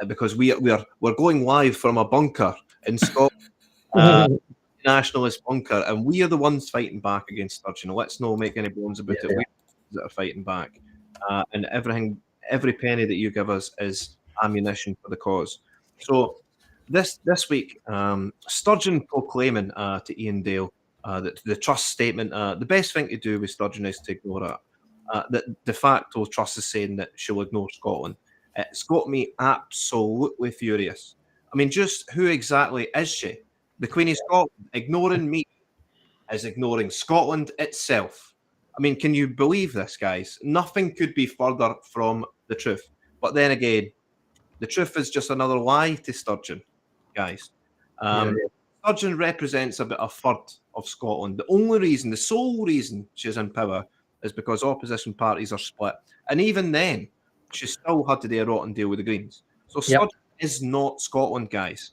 Speaker 2: because we're going live from a bunker in Scotland, nationalist bunker, and we are the ones fighting back against Sturgeon. Let's not make any bones about it. We're the ones that are fighting back, and every penny that you give us is ammunition for the cause. So this week, Sturgeon proclaiming to Ian Dale that the trust statement, the best thing to do with Sturgeon is to ignore it. That de facto Truss is saying that she'll ignore Scotland. It's got me absolutely furious. I mean, just who exactly is she? The Queen of Scotland. Ignoring me is ignoring Scotland itself. I mean, can you believe this, guys? Nothing could be further from the truth. But then again, the truth is just another lie to Sturgeon, guys. Sturgeon represents about a third of Scotland. The sole reason she's in power is because opposition parties are split. And even then, she still had to do a rotten deal with the Greens. So Sturgeon is not Scotland, guys.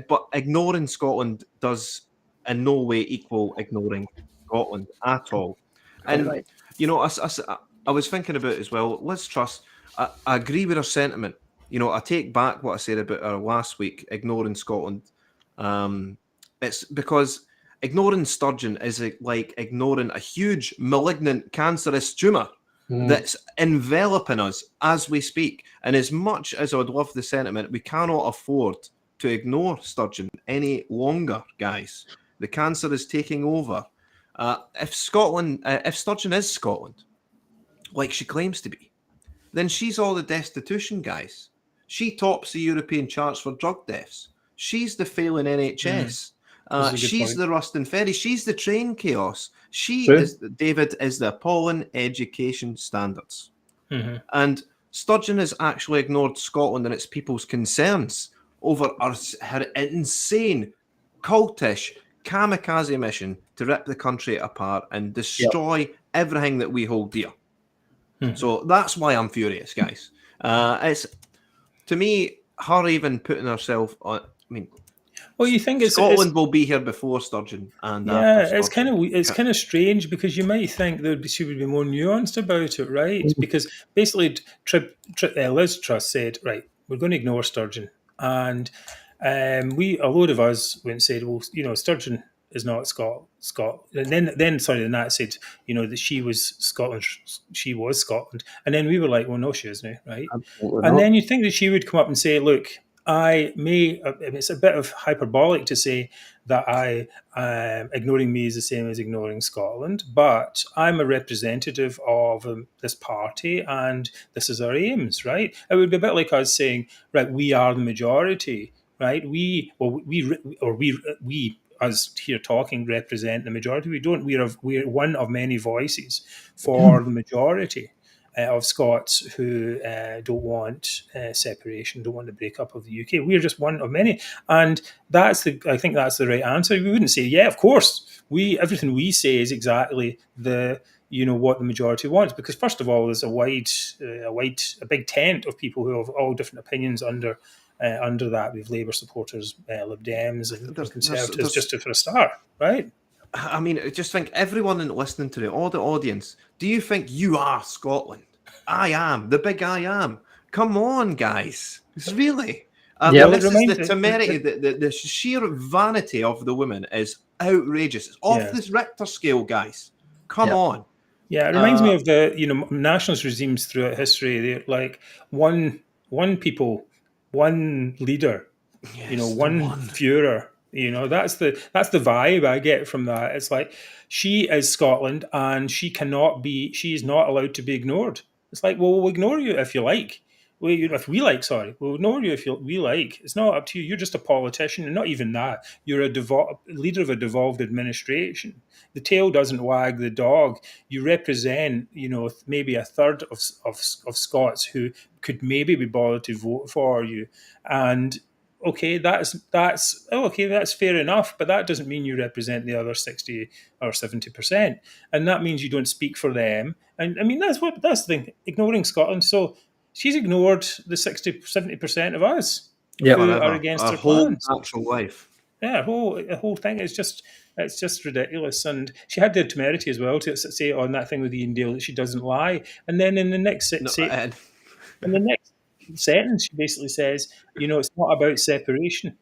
Speaker 2: But ignoring Scotland does in no way equal ignoring Scotland at all. And, you know, I was thinking about it as well. Liz Truss, I agree with her sentiment. You know, I take back what I said about her last week, ignoring Scotland. It's because ignoring Sturgeon is like ignoring a huge, malignant, cancerous tumour that's enveloping us as we speak. And as much as I would love the sentiment, we cannot afford to ignore Sturgeon any longer, guys. The cancer is taking over. If Sturgeon is Scotland, like she claims to be, then she's all the destitution, guys. She tops the European charts for drug deaths. She's the failing NHS. She's the rust and ferry. She's the train chaos. David is the appalling education standards. And Sturgeon has actually ignored Scotland and its people's concerns over her insane, cultish, kamikaze mission to rip the country apart and destroy everything that we hold dear. So that's why I'm furious, guys. It's, to me, her even putting herself on. I mean,
Speaker 1: well, you think
Speaker 2: Scotland will be here before Sturgeon, and
Speaker 1: it's kind of strange because you might think she would be more nuanced about it, right? Because basically, Liz Truss said, right, we're going to ignore Sturgeon, and a load of us went and said, well, you know, Sturgeon is not Scotland. And then Nat said, you know, that she was Scotland. She was Scotland. And then we were like, well, no, she isn't, right? Absolutely not. Then you'd think that she would come up and say, look, it's a bit of hyperbolic to say that ignoring me is the same as ignoring Scotland, but I'm a representative of this party and this is our aims, right? It would be a bit like us saying, right, we are the majority, right? We us here talking represent the majority. We don't. We're one of many voices for the majority of Scots who don't want separation, don't want the breakup of the UK. We're just one of many, and I think that's the right answer. We wouldn't say, yeah, of course, everything we say is exactly what the majority wants, because first of all, there's a big tent of people who have all different opinions under that. We have Labour supporters, Lib Dems, and Conservatives, just for a start, right?
Speaker 2: I mean, just think, everyone listening to all the audience, do you think you are Scotland? I am, the big I am. Come on, guys. It's really. This is the temerity, the sheer vanity of the woman is outrageous. It's off this Richter scale, guys. Come on.
Speaker 1: Yeah, it reminds me of the nationalist regimes throughout history. They're like one one leader,
Speaker 2: Yes,
Speaker 1: one Führer. That's the vibe I get from that. It's like she is Scotland, and she is not allowed to be ignored. It's like, well, we'll ignore you if you like. If we like, sorry, we'll ignore you if we like. It's not up to you. You're just a politician, and not even that. You're a leader of a devolved administration. The tail doesn't wag the dog. You represent, maybe a third of Scots who could maybe be bothered to vote for you, and okay, that's fair enough, but that doesn't mean you represent the other 60 or 70%, and that means you don't speak for them. And I mean, that's the thing. Ignoring Scotland, so she's ignored the 60-70% of us who are against her
Speaker 2: whole
Speaker 1: plans.
Speaker 2: natural life.
Speaker 1: Yeah, the whole thing is just ridiculous. And she had the temerity as well to say on that thing with Ian Dale that she doesn't lie, and then in the next in the next sentence, she basically says, it's not about separation.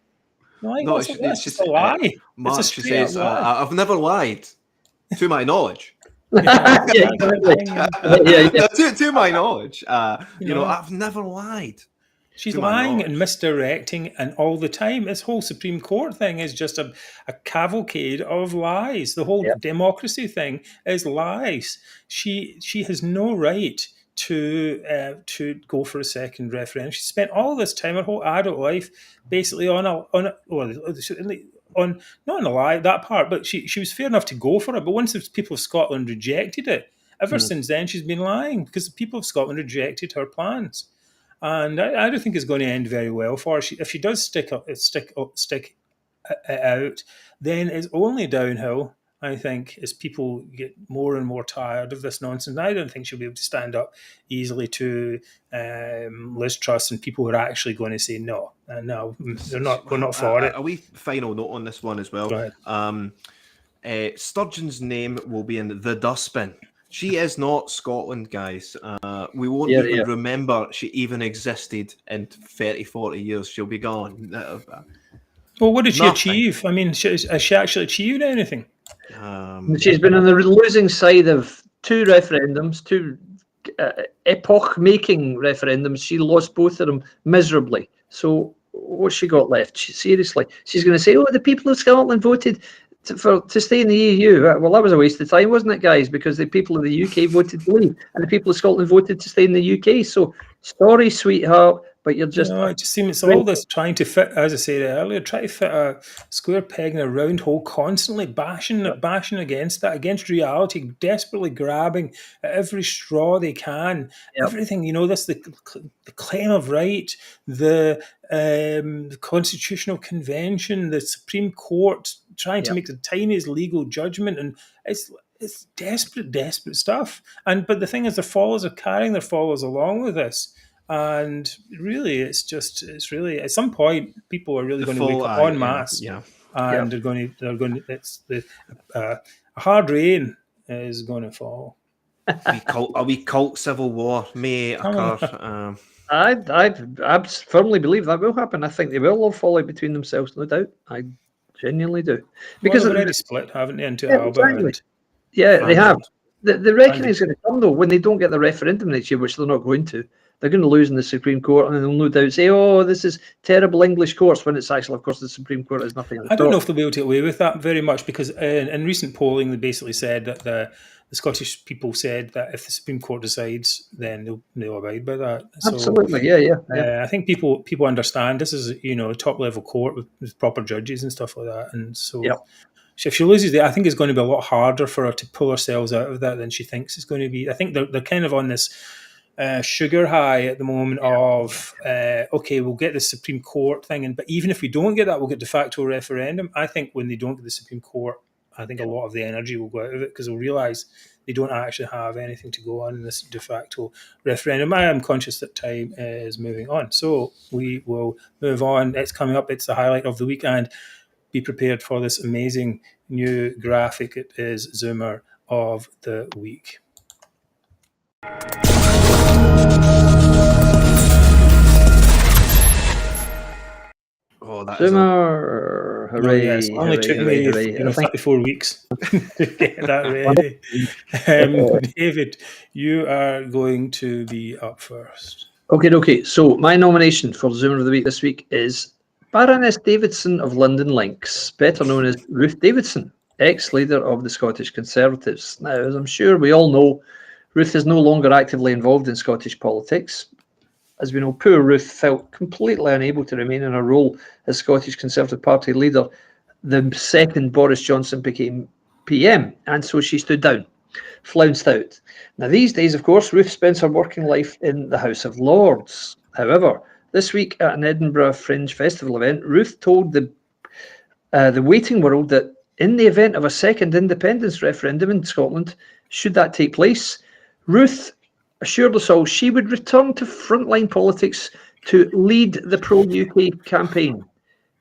Speaker 1: That's just a lie.
Speaker 2: Mark,
Speaker 1: it's a
Speaker 2: she says,
Speaker 1: lie.
Speaker 2: I've never lied, to my knowledge.
Speaker 3: To
Speaker 2: my knowledge, I've never lied.
Speaker 1: She's lying and misdirecting, and all the time. This whole Supreme Court thing is just a cavalcade of lies. The whole democracy thing is lies. She has no right to go for a second referendum. She spent all this time, her whole adult life, basically not on a lie, that part, but she was fair enough to go for it. But once the people of Scotland rejected it, ever since then she's been lying, because the people of Scotland rejected her plans. And I don't think it's going to end very well for her. If she does stick it out, then it's only downhill, I think, as people get more and more tired of this nonsense. I don't think she'll be able to stand up easily to Liz Truss and people who are actually going to say no. No, we're not for it.
Speaker 2: A wee final note on this one as well.
Speaker 1: Go
Speaker 2: ahead. Sturgeon's name will be in the dustbin. She is not Scotland, guys. We won't even remember she even existed in 30, 40 years. She'll be gone.
Speaker 1: Well, what did she achieve? I mean, has she actually achieved anything?
Speaker 3: She's been on the losing side of two referendums, two epoch-making referendums. She lost both of them miserably. So what's she got left? Seriously, she's going to say, "Oh, the people of Scotland voted to stay in the EU." Well, that was a waste of time, wasn't it, guys? Because the people of the UK voted to leave, and the people of Scotland voted to stay in the UK. So, sorry, sweetheart, but you're just...
Speaker 1: it just seems it's all this trying to fit, as I said earlier, try to fit a square peg in a round hole, constantly bashing against that, against reality, desperately grabbing at every straw they can. Everything, the claim of right, the Constitutional Convention, the Supreme Court, trying to make the tiniest legal judgment, and it's desperate stuff. But the thing is, their followers are carrying their followers along with this. And really, it's really at some point people are really going to wake up en masse, and they're going to. It's a hard rain is going to fall.
Speaker 2: A wee cult civil war may occur.
Speaker 3: I firmly believe that will happen. I think they will all fall out between themselves, no doubt. I genuinely do, because
Speaker 1: they've already split, haven't they, into Alba?
Speaker 3: Exactly. They have. The reckoning is going to come though when they don't get the referendum next year, which they're not going to. They're going to lose in the Supreme Court, and they'll no doubt say, "Oh, this is terrible English courts," when it's actually, of course, the Supreme Court has nothing.
Speaker 1: I don't know if they'll be able to get away with that very much, because in recent polling, they basically said that the Scottish people said that if the Supreme Court decides, then they'll abide by that.
Speaker 3: Absolutely, yeah.
Speaker 1: I think people understand this is a top level court with proper judges and stuff like that, and so. If she loses I think it's going to be a lot harder for her to pull herself out of that than she thinks it's going to be. I think they're kind of on this sugar high at the moment of, okay, we'll get the Supreme Court thing, but even if we don't get that, we'll get de facto referendum. I think when they don't get the Supreme Court, I think a lot of the energy will go out of it, because they'll realise they don't actually have anything to go on in this de facto referendum. I am conscious that time is moving on, so we will move on. It's coming up. It's the highlight of the week, and be prepared for this amazing new graphic. It is Zoomer of the Week.
Speaker 2: Oh, that
Speaker 3: Zoomer! Hooray!
Speaker 1: Yes, only took me 34 weeks to get that ready. David, you are going to be up first.
Speaker 3: Okay. So my nomination for Zoomer of the Week this week is Baroness Davidson of London Links, better known as Ruth Davidson, ex-leader of the Scottish Conservatives. Now, as I'm sure we all know, Ruth is no longer actively involved in Scottish politics. As we know, poor Ruth felt completely unable to remain in her role as Scottish Conservative Party leader the second Boris Johnson became PM, and so she stood down, flounced out. Now, these days, of course, Ruth spends her working life in the House of Lords. However, this week at an Edinburgh Fringe Festival event, Ruth told the waiting world that in the event of a second independence referendum in Scotland, should that take place, Ruth assured us all she would return to frontline politics to lead the pro-UK campaign.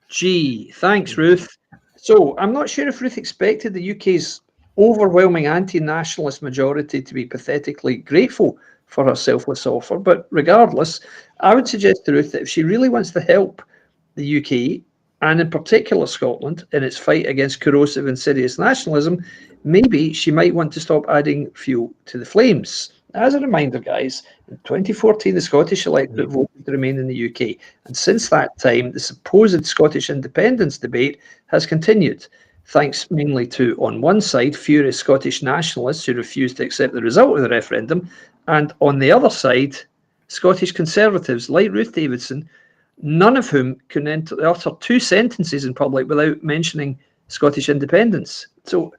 Speaker 3: Gee, thanks, Ruth. So I'm not sure if Ruth expected the UK's overwhelming anti-nationalist majority to be pathetically grateful for her selfless offer, but regardless, I would suggest to Ruth that if she really wants to help the UK, and in particular Scotland, in its fight against corrosive and insidious nationalism, maybe she might want to stop adding fuel to the flames. As a reminder, guys, in 2014, the Scottish electorate voted to remain in the UK. And since that time, the supposed Scottish independence debate has continued, thanks mainly to, on one side, furious Scottish nationalists who refused to accept the result of the referendum, and on the other side, Scottish Conservatives like Ruth Davidson, none of whom can utter two sentences in public without mentioning Scottish independence. So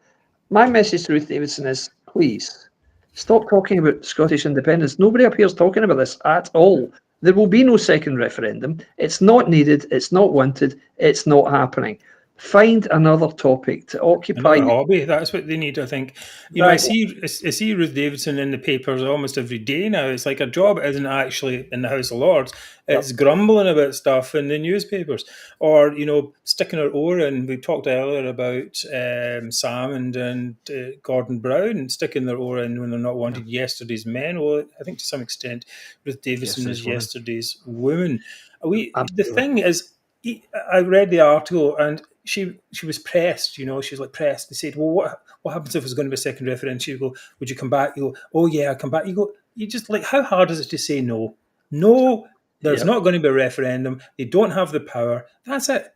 Speaker 3: my message to Ruth Davidson is, please, stop talking about Scottish independence. Nobody up here is talking about this at all. There will be no second referendum. It's not needed. It's not wanted. It's not happening. Find another topic to occupy.
Speaker 1: Another hobby. That's what they need, I think. You know, I see Ruth Davidson in the papers almost every day now. It's like her job isn't actually in the House of Lords. It's grumbling about stuff in the newspapers, or sticking her oar in. We talked earlier about Salmond and Gordon Brown sticking their oar in when they're not wanted. Yesterday's men. Well, I think to some extent, Ruth Davidson is yesterday's woman. The thing is, I read the article and she was pressed, she was like pressed. They said, well, what happens if there's going to be a second referendum? She'd go, would you come back? You go, oh yeah, I'll come back. You go, you just like, how hard is it to say no? No, there's not going to be a referendum. They don't have the power. That's it.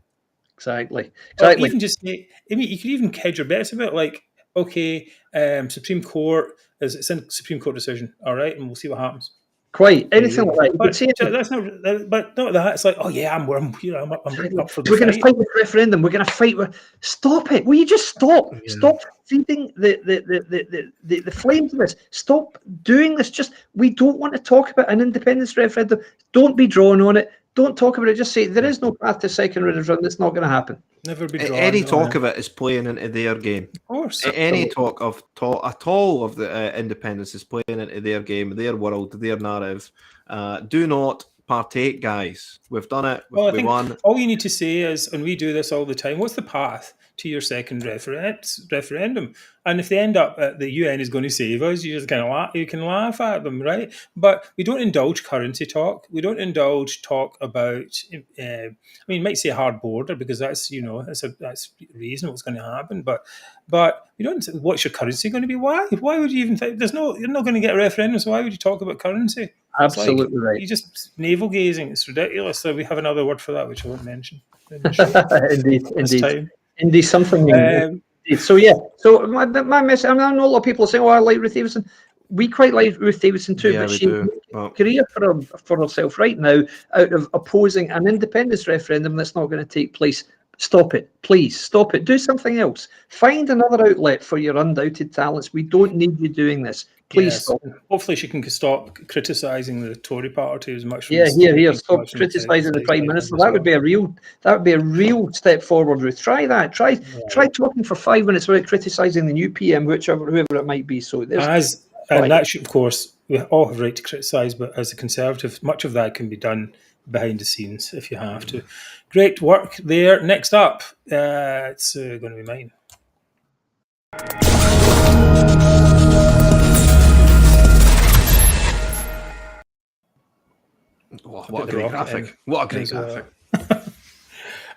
Speaker 3: Exactly.
Speaker 1: Or even just say, I mean, you could even hedge your bets a bit, like, okay, Supreme Court, it's a Supreme Court decision, all right, and we'll see what happens.
Speaker 3: Quite anything like that.
Speaker 1: That's not. But not that. It's like, oh yeah, I'm up for the.
Speaker 3: We're going to fight with the referendum. We're going to fight with. Stop it! Will you just stop? Yeah. Stop feeding the flames of this. Stop doing this. Just we don't want to talk about an independence referendum. Don't be drawn on it. Don't talk about it. Just say there is no path to second referendum. It's not going to happen.
Speaker 1: Never be drawn.
Speaker 2: Any talk of it is playing into their game.
Speaker 1: Of course.
Speaker 2: Any talk at all of the independence is playing into their game, their world, their narrative. Do not partake, guys. We've done it. We won.
Speaker 1: All you need to say is, and we do this all the time, what's the path to your second referendum? And if they end up at the UN is going to save us, you just kind of you can laugh at them, right? But we don't indulge currency talk. We don't indulge talk about. I mean, you might say a hard border because that's that's reasonable. What's going to happen, but we don't. What's your currency going to be? Why? Why would you even think? You're not going to get a referendum. So why would you talk about currency?
Speaker 3: Absolutely right.
Speaker 1: You just navel gazing. It's ridiculous. So we have another word for that, which I won't mention.
Speaker 3: Indeed, something. So yeah. So my message. I know a lot of people are saying, "Oh, I like Ruth Davidson." We quite like Ruth Davidson too, but she's making a career for herself right now out of opposing an independence referendum that's not going to take place. Stop it, please. Stop it. Do something else. Find another outlet for your undoubted talents. We don't need you doing this. Please stop.
Speaker 1: Hopefully she can stop criticising the Tory party as much.
Speaker 3: Here. Stop criticising the Prime Minister. That would be a real step forward, Ruth. Try that. Try talking for 5 minutes without criticising the new PM, whoever it might be. So
Speaker 1: that should, of course, we all have a right to criticise, but as a Conservative, much of that can be done behind the scenes if you have to. Great work there. Next up, it's going to be mine.
Speaker 2: What a great graphic. What a great graphic.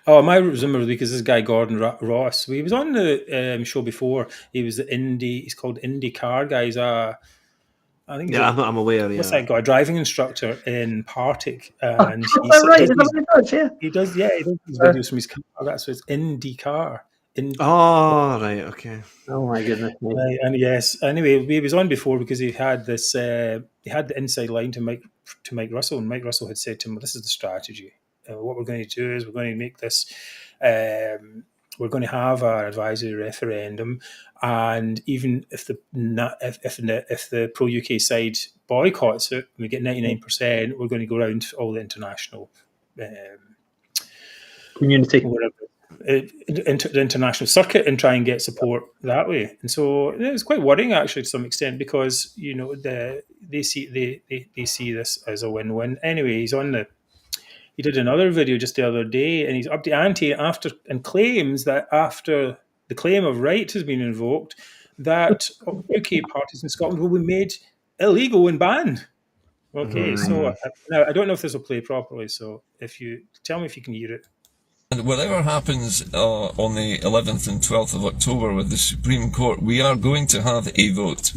Speaker 1: My Zoomer of the week is this guy, Gordon Ross. He was on the show before. He was he's called Indie Car Guy. He's a I think he's
Speaker 2: I'm aware.
Speaker 1: what's
Speaker 2: Yeah.
Speaker 1: that guy? A driving instructor in Partick,
Speaker 3: Oh,
Speaker 1: and
Speaker 3: is that right? Is that what
Speaker 1: he does these videos from his car. That's his IndyCar.
Speaker 2: Oh, right. Okay.
Speaker 3: Oh my goodness me.
Speaker 1: Right, and yes. Anyway, he was on before because he had this. He had the inside line to Mike Russell, and Mike Russell had said to him, "This is the strategy. What we're going to do is we're going to make this. We're going to have an advisory referendum, and even if the pro UK side boycotts it, we get 99%. We're going to go around all the international
Speaker 3: Community.
Speaker 1: into the international circuit and try and get support that way." And so it's quite worrying actually to some extent, because they see this as a win-win. Anyway, he did another video just the other day, and he's up to ante and claims that after the claim of right has been invoked, that UK parties in Scotland will be made illegal and banned. Okay, so now I don't know if this will play properly. So if you tell me if you can hear it.
Speaker 4: And whatever happens on the 11th and 12th of October with the Supreme Court, we are going to have a vote.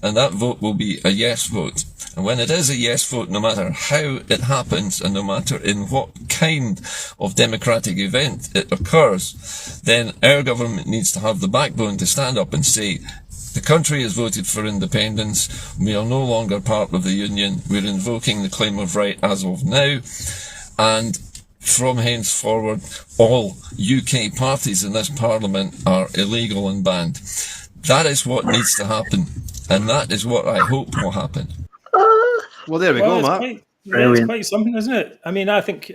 Speaker 4: And that vote will be a yes vote. And when it is a yes vote, no matter how it happens and no matter in what kind of democratic event it occurs, then our government needs to have the backbone to stand up and say, the country has voted for independence. We are no longer part of the Union. We're invoking the claim of right as of now. And from henceforward, all UK parties in this parliament are illegal and banned. That is what needs to happen, and that is what I hope will happen.
Speaker 2: Well, there we go, Matt.
Speaker 1: It's quite something, isn't it? I mean, I think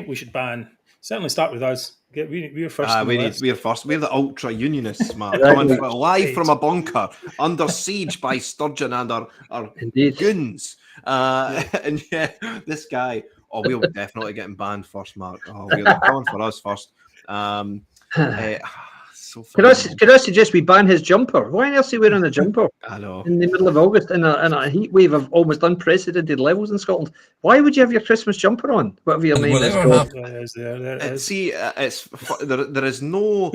Speaker 1: we should ban. Certainly, start with us. We're first.
Speaker 2: We're first. We're the ultra unionists, Matt. Coming live from a bunker, under siege by Sturgeon and our goons. And yeah, this guy. Oh, we'll definitely get him banned first, Mark. Oh, they're coming for us first. So
Speaker 3: could I suggest we ban his jumper? Why else is he wearing a jumper?
Speaker 2: I know.
Speaker 3: In the middle of August, in a heat wave of almost unprecedented levels in Scotland. Why would you have your Christmas jumper on? Whatever your name is.
Speaker 2: See, there is no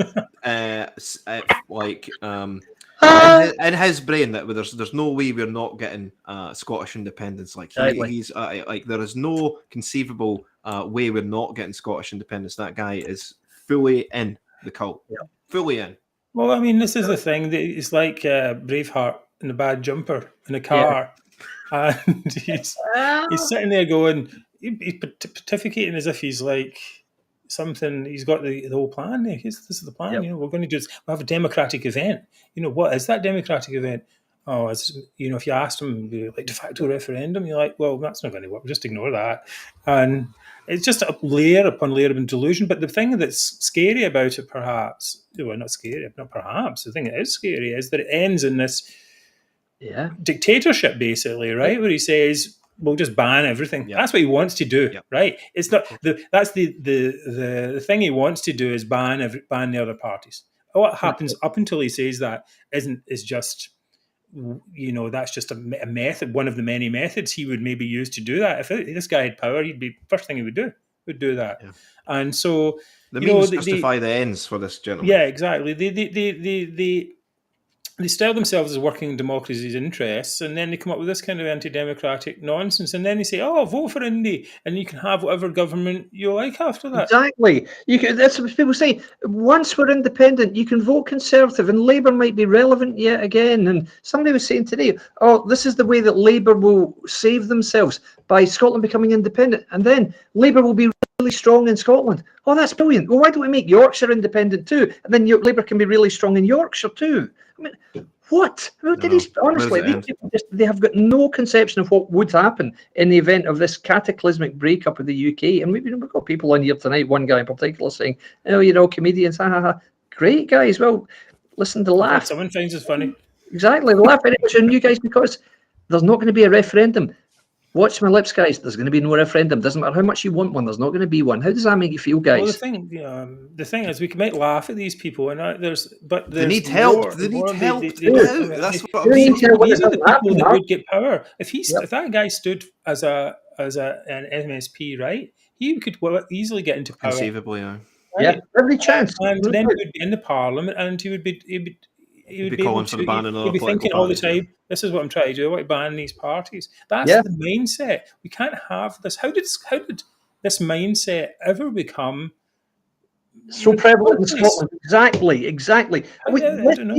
Speaker 2: in his brain that there's no way we're not getting Scottish independence. Like he's like there is no conceivable way we're not getting Scottish independence. That guy is fully in the cult. Yeah. Fully in.
Speaker 1: Well, I mean, this is the thing. It's like Braveheart in a bad jumper in a car, and he's sitting there going, he's pontificating as if he's like something. He's got the whole plan. This is the plan. We're going to do this. We'll have a democratic event. What is that democratic event? Oh, if you asked him like de facto referendum, you're like, well, that's not going to work. We'll just ignore that. And it's just a layer upon layer of delusion. But the thing that's scary about it, perhaps, well, not scary, not perhaps, the thing that is scary is that it ends in this dictatorship, basically, right? Where he says, we'll just ban everything. Yeah. That's what he wants to do, right? It's not that's the thing he wants to do is ban the other parties. What happens up until he says that is just, that's just a method, one of the many methods he would maybe use to do that. If this guy had power, first thing he would do that. Yeah. And so
Speaker 2: the means justify the ends for this gentleman.
Speaker 1: Yeah, exactly. They style themselves as working in democracy's interests, and then they come up with this kind of anti-democratic nonsense, and then they say, "Oh, vote for Indy, and you can have whatever government you like after that."
Speaker 3: Exactly. That's what people say. Once we're independent, you can vote Conservative, and Labour might be relevant yet again. And somebody was saying today, "Oh, this is the way that Labour will save themselves by Scotland becoming independent, and then Labour will be really strong in Scotland." Oh, that's brilliant. Well, why don't we make Yorkshire independent too, and then Labour can be really strong in Yorkshire too? I mean, what? Honestly, they have got no conception of what would happen in the event of this cataclysmic breakup of the UK. And we've got people on here tonight, one guy in particular saying, "Oh, comedians, ha ha ha." Great guys. Well, listen, to laugh.
Speaker 1: Someone finds it funny.
Speaker 3: Exactly. The laugh at you guys, because there's not going to be a referendum. Watch my lips, guys. There's going to be no referendum. Doesn't matter how much you want one. There's not going to be one. How does that make you feel, guys?
Speaker 1: Well, the thing is, we might laugh at these people, and
Speaker 2: they need help. They need help. That's what I'm
Speaker 1: saying. These are the people that would get power. If that guy stood as an MSP, right, he could easily get into power.
Speaker 2: Conceivably,
Speaker 3: yeah, every chance.
Speaker 1: And then he would be in the Parliament, and he would be You'd
Speaker 2: be calling for the banning of
Speaker 1: you'd be thinking all the
Speaker 2: parties,
Speaker 1: time, this is what I'm trying to do, I want to ban these parties. That's
Speaker 3: Yeah.
Speaker 1: the mindset. We can't have this. How did this mindset ever become
Speaker 3: So prevalent in
Speaker 1: commonplace?
Speaker 3: Scotland. Exactly.
Speaker 1: I don't know.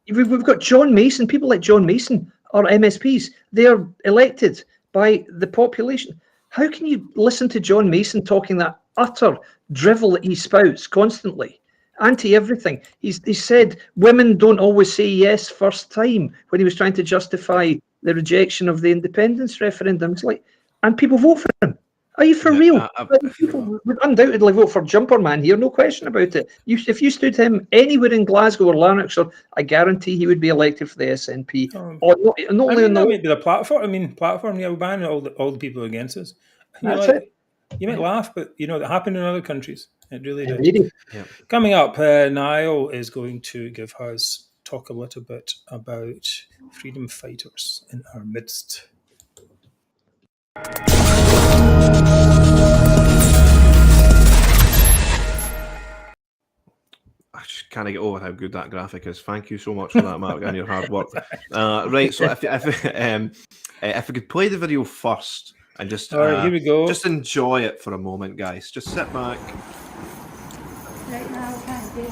Speaker 3: We've got John Mason. People like John Mason are MSPs. They're elected by the population. How can you listen to John Mason talking that utter drivel that he spouts constantly, anti-everything? He said women don't always say yes first time when he was trying to justify the rejection of the independence referendum. It's like, and people vote for him. Are you for real? People would undoubtedly vote for Jumper Man here, no question about it. If you stood him anywhere in Glasgow or Lanarkshire, I guarantee he would be elected for the SNP. Not only on
Speaker 1: that
Speaker 3: the
Speaker 1: might be the platform. Platform. Yeah, we're banning all the people against us. And
Speaker 3: That's it.
Speaker 1: You might laugh, but it happened in other countries. It really did.
Speaker 3: Indeed.
Speaker 2: Yeah.
Speaker 1: Coming up, Niall is going to talk a little bit about freedom fighters in our midst.
Speaker 2: I just can't get over how good that graphic is. Thank you so much for that, Mark, and your hard work. Right, so if we could play the video first and just
Speaker 1: All right, here we go.
Speaker 2: just enjoy it for a moment, guys. Just sit back.
Speaker 5: Right now, thank you.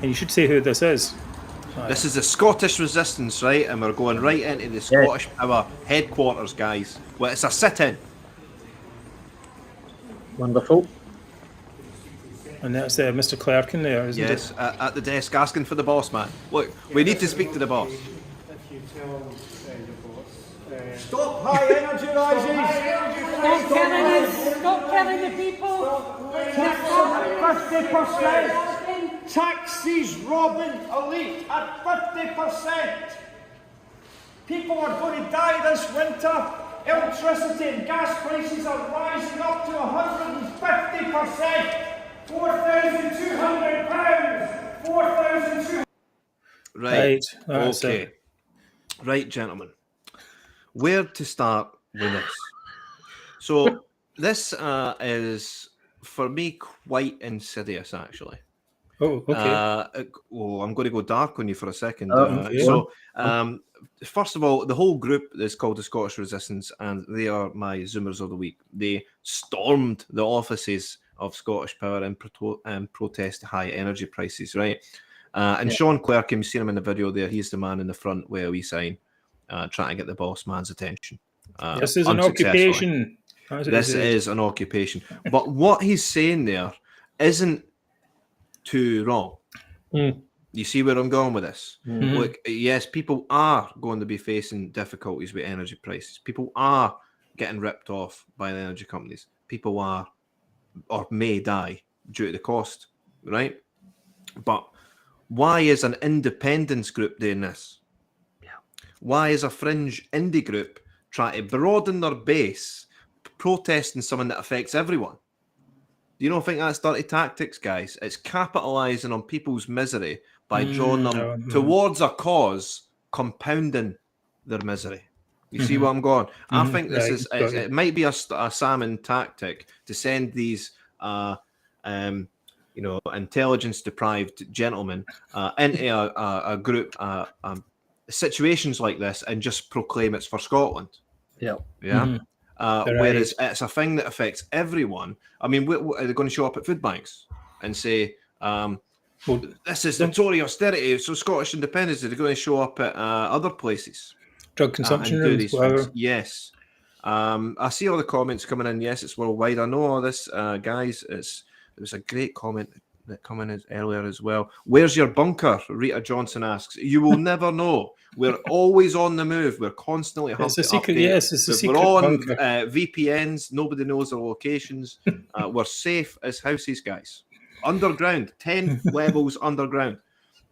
Speaker 1: And you should say who this is.
Speaker 2: This is the Scottish Resistance, right? And we're going right into the Scottish Power headquarters, guys. Well, it's a sit-in.
Speaker 3: Wonderful.
Speaker 1: And that's Mr. Clerk in there, isn't it?
Speaker 2: Yes, at the desk asking for the boss, man. Look, we need to speak to the boss.
Speaker 6: Stop high energy rises!
Speaker 5: Stop killing the people!
Speaker 6: Tax 50%! Taxes robbing elite at 50%! People are going to die this winter. Electricity and gas prices are rising up to 150%! £4,200! £4,200!
Speaker 2: Right.
Speaker 1: That's
Speaker 2: Okay.
Speaker 1: it.
Speaker 2: Right, gentlemen. Where to start with this? So this is, for me, quite insidious, actually.
Speaker 1: Oh, okay.
Speaker 2: I'm going to go dark on you for a second.
Speaker 1: Okay.
Speaker 2: First of all, the whole group is called the Scottish Resistance, and they are my Zoomers of the week. They stormed the offices of Scottish Power and protest high energy prices, right? Sean Clerk, you see him in the video there, he's the man in the front with a wee sign, trying to get the boss man's attention.
Speaker 1: This is an occupation.
Speaker 2: This is an occupation. But what he's saying there isn't too wrong. You see where I'm going with this? Look, yes, people are going to be facing difficulties with energy prices. People are getting ripped off by the energy companies. People are or may die due to the cost, right? But why is an independence group doing this? Why is a fringe indie group trying to broaden their base, protesting something that affects everyone? Do you not think that's dirty tactics, guys? It's capitalising on people's misery by drawing them towards a cause, compounding their misery. You see where I'm going? I think this is it might be a Salmond tactic to send these intelligence-deprived gentlemen into a group, situations like this, and just proclaim it's for Scotland.
Speaker 3: Yeah.
Speaker 2: Whereas it's a thing that affects everyone. I mean, are they going to show up at food banks and say, this is the Tory austerity, so Scottish independence? Are they going to show up at other places?
Speaker 1: Drug consumption
Speaker 2: and do these
Speaker 1: whatever.
Speaker 2: things? Yes. I see all the comments coming in. Yes, it's worldwide. I know all this, guys. There was a great comment that came in earlier as well. Where's your bunker? Rita Johnson asks. You will never know. We're always on the move. We're constantly
Speaker 1: It's a secret. Yes, it's a secret.
Speaker 2: We're on
Speaker 1: bunker.
Speaker 2: VPNs. Nobody knows our locations. We're safe as houses, guys. Underground, 10 levels underground.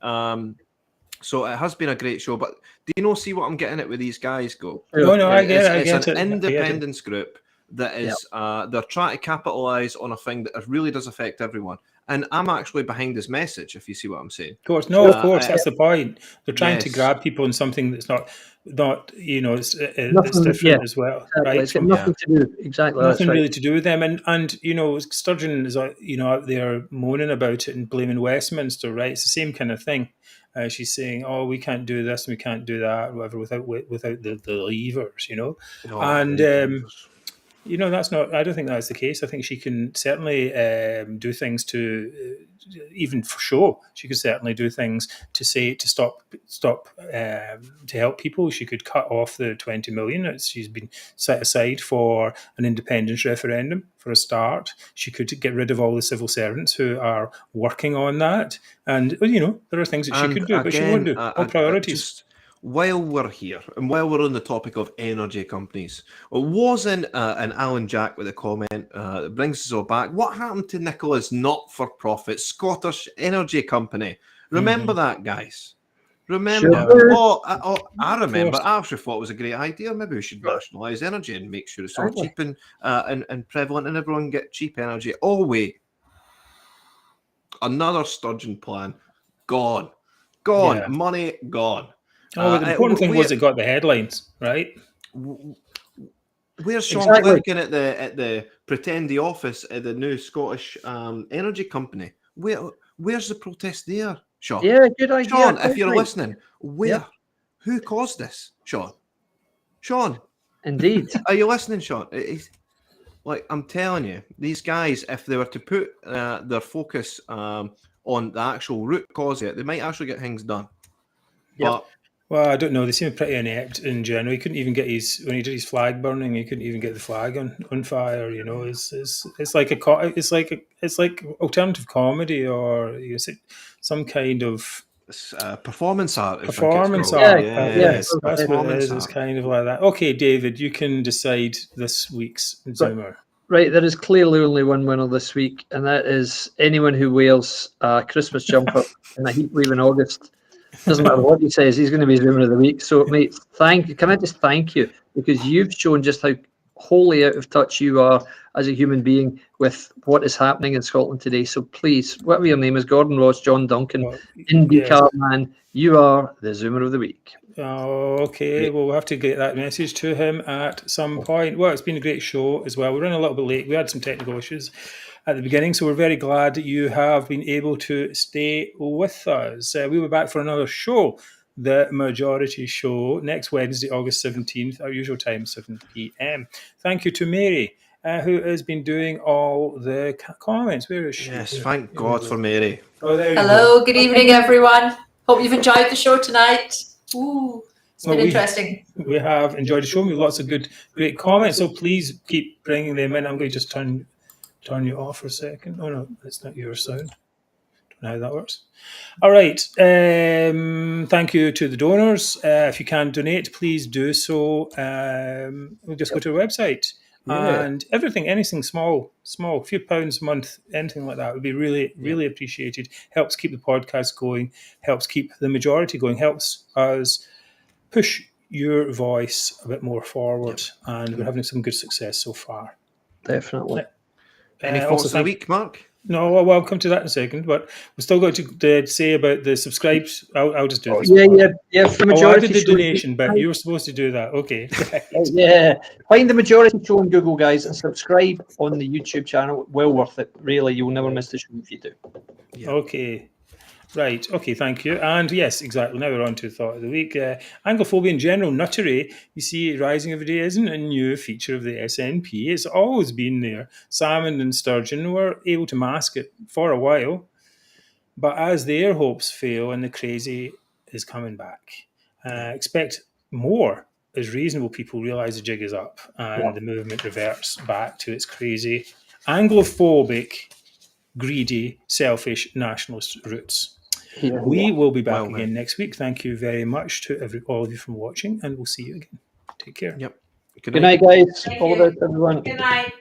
Speaker 2: So it has been a great show. But do you see what I'm getting at with these guys?
Speaker 1: No, I get it.
Speaker 2: It's an independence group that is they're trying to capitalise on a thing that really does affect everyone. And I'm actually behind his message, if you see what I'm saying.
Speaker 1: Of course, no, of course, that's the point. They're trying to
Speaker 2: Yes.
Speaker 1: grab people in something that's not it's
Speaker 3: Nothing,
Speaker 1: different as well,
Speaker 3: exactly.
Speaker 1: right?
Speaker 3: It's got nothing to do. Exactly.
Speaker 1: Nothing
Speaker 3: That's right.
Speaker 1: really to do with them, and Sturgeon is out there moaning about it and blaming Westminster, right? It's the same kind of thing. She's saying, "Oh, we can't do this and we can't do that, whatever, without the levers, that's not. I don't think that's the case. I think she can certainly do things to, even for show. She could certainly do things to stop to help people. She could cut off the 20 million that she's been set aside for an independence referendum for a start. She could get rid of all the civil servants who are working on that. And there are things that she could do, but she won't do. All priorities.
Speaker 2: While we're here and while we're on the topic of energy companies, it wasn't an Alan Jack with a comment that brings us all back. What happened to Nicola's not-for-profit Scottish energy company? Remember that, guys? Remember?
Speaker 3: Sure.
Speaker 2: I remember. I actually thought it was a great idea. Maybe we should nationalise energy and make sure it's all cheap and prevalent and everyone get cheap energy. Oh, wait. Another Sturgeon plan. Gone.
Speaker 1: Yeah.
Speaker 2: Money gone.
Speaker 1: But the important thing was it got the headlines, right?
Speaker 2: Where's Sean Clerkin at the pretendy office at the new Scottish energy company? Where's the protest there, Sean?
Speaker 3: Yeah, good idea.
Speaker 2: Sean, if you're listening, where?
Speaker 3: Yeah.
Speaker 2: Who caused this, Sean? Sean,
Speaker 3: Indeed.
Speaker 2: are you listening, Sean? Like I'm telling you, these guys, if they were to put their focus on the actual root cause of it, they might actually get things done.
Speaker 3: Yep.
Speaker 1: Well, I don't know. They seem pretty inept in general. He couldn't even get when he did his flag burning. He couldn't even get the flag on fire. It's like alternative comedy or some kind of
Speaker 2: performance art.
Speaker 1: Performance art. Yes, that's what it is. It's kind of like that. Okay, David, you can decide this week's Zoomer.
Speaker 3: Right, there is clearly only one winner this week, and that is anyone who wears a Christmas jumper in a heat wave in August. Doesn't matter what he says, he's going to be Zoomer of the Week. So, mate, can I just thank you, because you've shown just how wholly out of touch you are as a human being with what is happening in Scotland today. So please, whatever your name is, Gordon Ross, John Duncan, IndyCar man, you are the Zoomer of the Week.
Speaker 1: Okay, well, we'll have to get that message to him at some point. Well, it's been a great show as well. We're running a little bit late. We had some technical issues at the beginning, so we're very glad that you have been able to stay with us. We'll be back for another show, The Majority Show, next Wednesday, August 17th, our usual time, 7 p.m. Thank you to Mary, who has been doing all the comments. Where is she?
Speaker 2: Yes, thank God for Mary.
Speaker 1: Oh, there you
Speaker 7: Hello,
Speaker 1: go.
Speaker 7: good evening, everyone. Hope you've enjoyed the show tonight. Ooh, it's been interesting.
Speaker 1: We have enjoyed the show. We have lots of great comments, so please keep bringing them in. I'm going to just turn you off for a second. Oh, no, that's not your sound. Don't know how that works. All right. Thank you to the donors. If you can donate, please do so. We'll just go to our website. Yeah. And anything small, a few pounds a month, anything like that would be really, really appreciated. Helps keep the podcast going, helps keep the majority going, helps us push your voice a bit more forward. And we're having some good success so far.
Speaker 3: Definitely.
Speaker 2: Any thoughts of the week, Mark?
Speaker 1: No, well, we'll come to that in a second, but we've still got to say about the subscribes. I'll just do this.
Speaker 3: Yeah. For majority
Speaker 1: I did the donation, but you were supposed to do that. Okay.
Speaker 3: Yeah. Find The Majority Show on Google, guys, and subscribe on the YouTube channel. Well worth it. Really, you'll never miss the show if you do.
Speaker 1: Yeah. Okay. Right. Okay. Thank you. And yes, exactly. Now we're on to the thought of the week. Anglophobia in general, nuttery, you see, rising every day isn't a new feature of the SNP. It's always been there. Salmond and Sturgeon were able to mask it for a while, but as their hopes fail and the crazy is coming back, expect more as reasonable people realise the jig is up and the movement reverts back to its crazy, Anglophobic, greedy, selfish, nationalist roots. Yeah. We will be back again next week. Thank you very much to all of you for watching, and we'll see you again. Take care.
Speaker 2: Yep.
Speaker 3: Good night, guys. All the best, everyone.
Speaker 7: Good night.